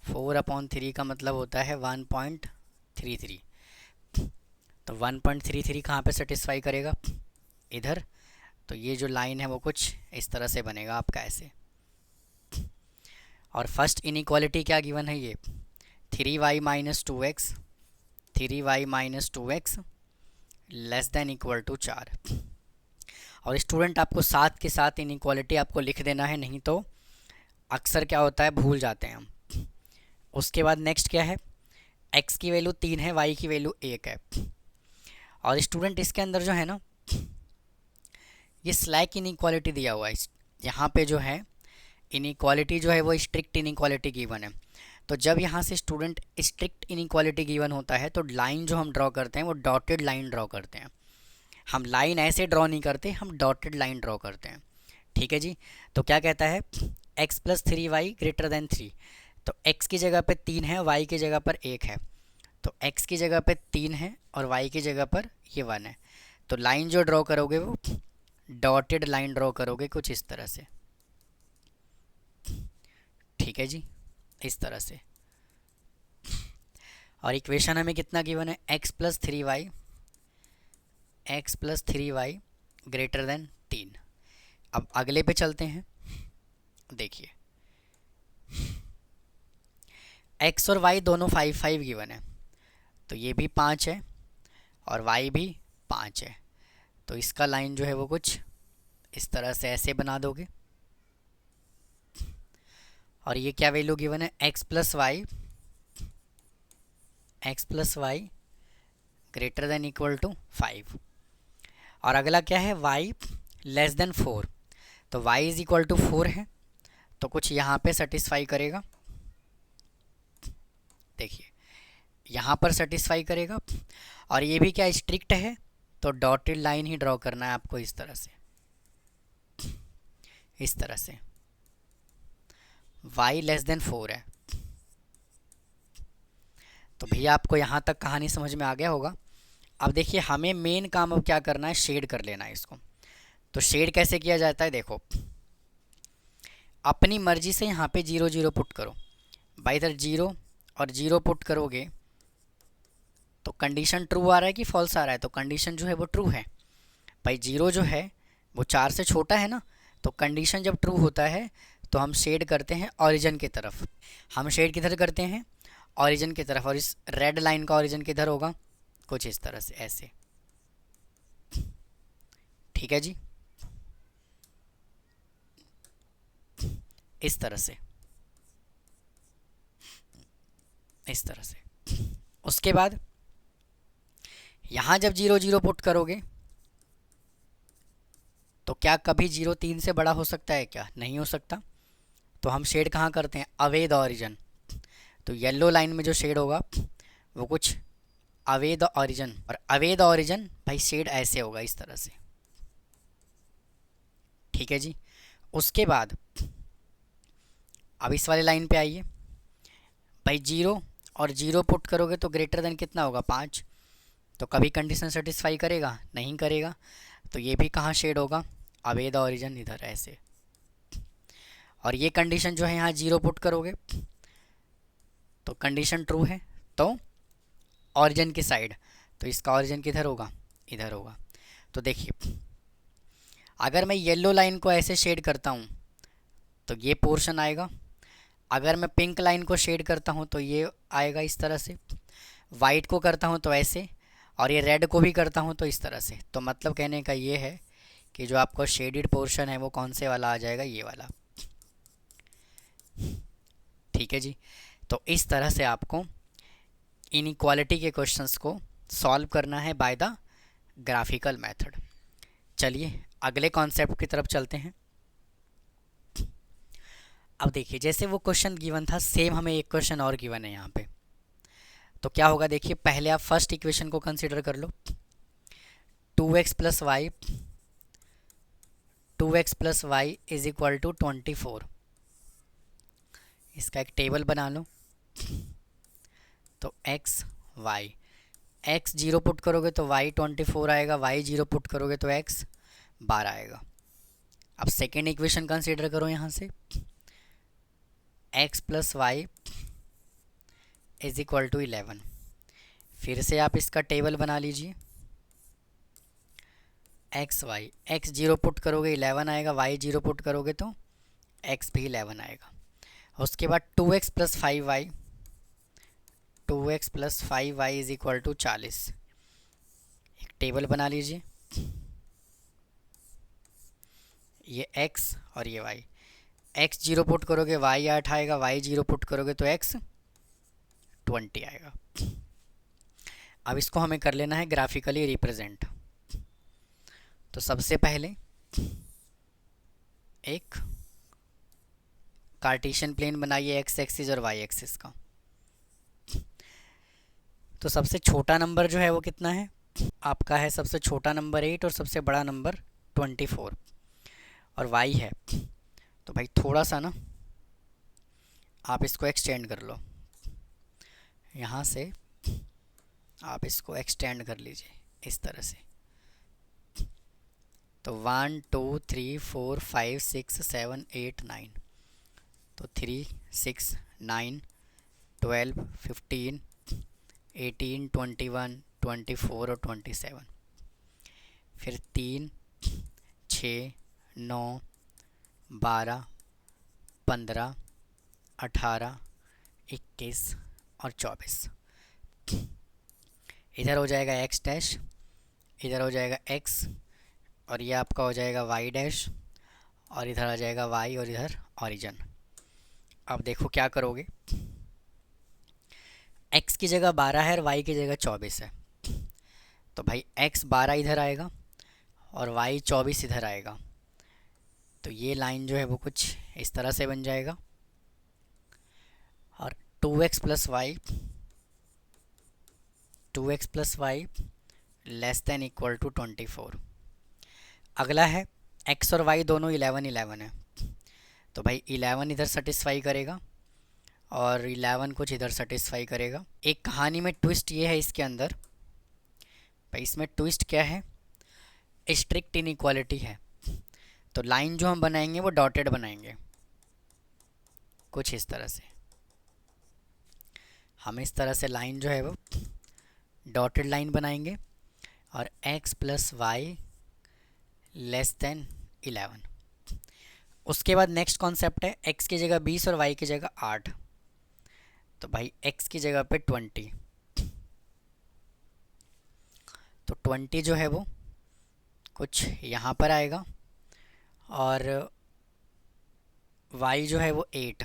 4/3 का मतलब होता है 1.33। तो 1.33 कहाँ पे सेटिस्फाई करेगा? इधर। तो ये जो लाइन है वो कुछ इस तरह से बनेगा आपका ऐसे। और फर्स्ट इनइक्वालिटी क्या गिवन है? ये 3y minus 2x, 3y minus 2x less than equal to 4। और स्टूडेंट आपको साथ के साथ इनइक्वालिटी आपको लिख देना है, नहीं तो अक्सर क्या होता है भूल जाते हैं हम। उसके बाद नेक्स्ट क्या है? x की वैल्यू 3 है, y की वैल्यू 1 है। और स्टूडेंट इसके अंदर जो है ना, ये स्लैक इनइक्वालिटी दिया हुआ है। यहाँ पे जो है इनइक्वालिटी जो है वो स्ट्रिक्ट इनइक्वालिटी गिवन है। तो जब यहाँ से स्टूडेंट स्ट्रिक्ट इनइक्वालिटी गिवन होता है तो लाइन जो हम ड्रॉ करते हैं वो डॉटेड लाइन ड्रॉ करते हैं। हम लाइन ऐसे ड्रॉ नहीं करते, हम डॉटेड लाइन ड्रॉ करते हैं। ठीक है जी। तो क्या कहता है? x plus 3y greater than 3। तो x की जगह पे 3 है, y की जगह पर 1 है। तो x की जगह पे 3 है और y की जगह पर ये 1 है। तो लाइन जो ड्रॉ करोगे वो डॉटेड लाइन ड्रॉ करोगे कुछ इस तरह से। ठीक है जी, इस तरह से। और इक्वेशन हमें कितना गिवन है? x plus 3y, x plus 3y greater than 3। अब अगले पे चलते हैं। देखिए x और y दोनों 5 गिवन है, तो ये भी 5 है और y भी 5 है। तो इसका लाइन जो है वो कुछ इस तरह से ऐसे बना दोगे। और ये क्या वैल्यू गिवन है? x plus y greater than equal to 5। और अगला क्या है? y less than 4। तो y इज इक्वल टू 4 है, तो कुछ यहाँ पे सेटिस्फाई करेगा। देखिए यहाँ पर सेटिस्फाई करेगा। और ये भी क्या स्ट्रिक्ट है, तो डॉटेड लाइन ही ड्रॉ करना है आपको इस तरह से, इस तरह से। y लेस देन 4 है। तो भैया आपको यहाँ तक कहानी समझ में आ गया होगा। अब देखिए हमें मेन काम अब क्या करना है? शेड कर लेना है इसको। तो शेड कैसे किया जाता है? देखो अपनी मर्जी से यहाँ पे 0 0 पुट करो। भाई इधर 0 और 0 पुट करोगे तो कंडीशन ट्रू आ रहा है कि फॉल्स आ रहा है? तो कंडीशन जो है वो ट्रू है। भाई 0 जो है वो 4 से छोटा है ना, तो कंडीशन जब ट्रू होता है तो हम शेड करते हैं ओरिजिन की तरफ। हम शेड किधर करते हैं? ओरिजिन की तरफ। और इस रेड लाइन का ओरिजिन किधर होगा? कुछ इस तरह से ऐसे। ठीक है जी, इस तरह से, इस तरह से। उसके बाद यहाँ जब 0 0 पुट करोगे तो क्या कभी 0 3 से बड़ा हो सकता है? क्या नहीं हो सकता। तो हम शेड कहाँ करते हैं? Away the origin. तो येलो लाइन में जो शेड होगा वो कुछ अवे द ओरिजिन। और अवे द ओरिजिन भाई शेड ऐसे होगा इस तरह से। ठीक है जी। उसके बाद अब इस वाले लाइन पे आइए। भाई 0 और 0 पुट करोगे तो ग्रेटर देन कितना होगा? 5। तो कभी कंडीशन सेटिस्फाई करेगा? नहीं करेगा। तो ये भी कहाँ शेड होगा? अवे द ओरिजिन, इधर ऐसे। और ये कंडीशन जो है यहाँ 0 पुट करोगे तो कंडीशन ट्रू है, तो ओरिजिन की साइड। तो इसका ओरिजिन किधर होगा? इधर होगा। तो देखिए अगर मैं येलो लाइन को ऐसे शेड करता हूँ तो ये पोर्शन आएगा। अगर मैं पिंक लाइन को शेड करता हूँ तो ये आएगा इस तरह से। वाइट को करता हूँ तो ऐसे। और ये रेड को भी करता हूँ तो इस तरह से। तो मतलब कहने का ये है कि जो आपको शेडिड पोर्शन है वो कौन से वाला आ जाएगा? ये वाला। ठीक है जी। तो इस तरह से आपको इनइक्वालिटी के क्वेश्चंस को सॉल्व करना है बाय द ग्राफिकल मेथड। चलिए अगले कॉन्सेप्ट की तरफ चलते हैं। अब देखिए जैसे वो क्वेश्चन गिवन था सेम हमें एक क्वेश्चन और गिवन है यहाँ पे। तो क्या होगा? देखिए पहले आप फर्स्ट इक्वेशन को कंसीडर कर लो। 2x plus y, 2x plus y is equal to 24। इसका एक टेबल बना लो। तो x y, x 0 पुट करोगे तो y 24 आएगा, y 0 पुट करोगे तो x 12 आएगा। अब सेकेंड इक्वेशन कंसीडर करो यहाँ से, x plus y is equal to 11। फिर से आप इसका टेबल बना लीजिए, x y, x zero put करोगे 11 आएगा, वाई जीरो पुट करोगे तो एक्स भी 11 आएगा। उसके बाद 2x plus 5y, 2x plus 5y is equal to 40। एक टेबल बना लीजिए, ये x और ये y, x जीरो पुट करोगे y 8 आएगा, y जीरो पुट करोगे तो x 20 आएगा। अब इसको हमें कर लेना है ग्राफिकली रिप्रेजेंट। तो सबसे पहले एक कार्टेशियन प्लेन बनाइए x एक्सिस और y एक्सिस का। तो सबसे छोटा नंबर जो है वो कितना है आपका, है सबसे छोटा नंबर 8 और सबसे बड़ा नंबर 24 और y है। तो भाई थोड़ा सा ना आप इसको एक्सटेंड कर लो, यहाँ से आप इसको एक्सटेंड कर लीजिए इस तरह से। तो 1 2 3 4 5 6 7 8 9, तो 3 6 9 12 15 18 21 24 और 27, फिर 3 6 9 12 15 18 21 और 24। इधर हो जाएगा x डैश, इधर हो जाएगा x और ये आपका हो जाएगा y डैश, और इधर आ जाएगा y और इधर ओरिजिन। अब देखो क्या करोगे, x की जगह 12 है और y की जगह 24 है। तो भाई x 12 इधर आएगा और y 24 इधर आएगा। तो ये लाइन जो है वो कुछ इस तरह से बन जाएगा, और 2x plus y less than equal to 24। अगला है x और y दोनों 11 11 है। तो भाई 11 इधर सेटिस्फाई करेगा और 11 कुछ इधर सेटिस्फाई करेगा। एक कहानी में ट्विस्ट ये है इसके अंदर, भाई इसमें ट्विस्ट क्या है, स्ट्रिक्ट इनइक्वालिटी है। तो लाइन जो हम बनाएंगे वो डॉटेड बनाएंगे, कुछ इस तरह से। हम इस तरह से लाइन जो है वो डॉटेड लाइन बनाएंगे, और x plus y less than 11। उसके बाद नेक्स्ट कॉन्सेप्ट है x की जगह 20 और y की जगह 8। तो भाई x की जगह पे 20, तो 20 जो है वो कुछ यहाँ पर आएगा, और y जो है वो 8,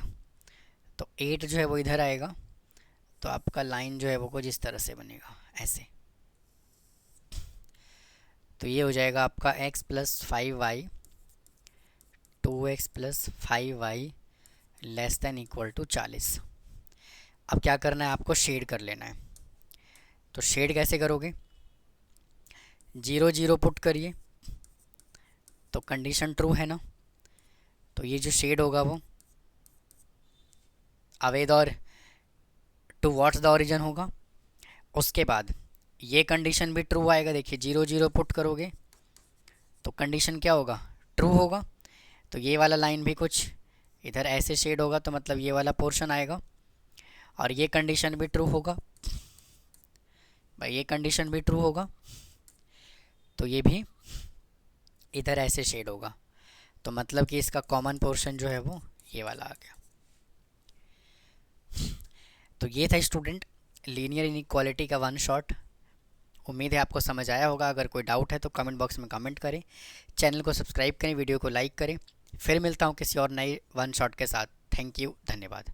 तो 8 जो है वो इधर आएगा। तो आपका लाइन जो है वो कुछ इस तरह से बनेगा ऐसे। तो ये हो जाएगा आपका x plus 5y, 2x plus 5y less than equal to 40। अब क्या करना है, आपको शेड कर लेना है। तो शेड कैसे करोगे, 0 0 पुट करिए, तो कंडीशन ट्रू है ना। तो ये जो शेड होगा वो अवे द और टुवर्ड्स द ओरिजिन होगा। उसके बाद ये कंडीशन भी ट्रू आएगा, देखिए 0 0 पुट करोगे तो कंडीशन क्या होगा, ट्रू होगा। तो ये वाला लाइन भी कुछ इधर ऐसे शेड होगा, तो मतलब ये वाला पोर्शन आएगा, और ये कंडीशन भी ट्रू होगा भाई, ये कंडीशन भी ट्रू होगा, तो ये भी इधर ऐसे शेड होगा। तो मतलब कि इसका कॉमन पोर्शन जो है वो ये वाला आ गया। तो ये था स्टूडेंट लीनियर इनइक्वालिटी का वन शॉट। उम्मीद है आपको समझ आया होगा। अगर कोई डाउट है तो कमेंट बॉक्स में कमेंट करें, चैनल को सब्सक्राइब करें, वीडियो को लाइक करें। फिर मिलता हूँ किसी और नए वन शॉट के साथ। थैंक यू, धन्यवाद।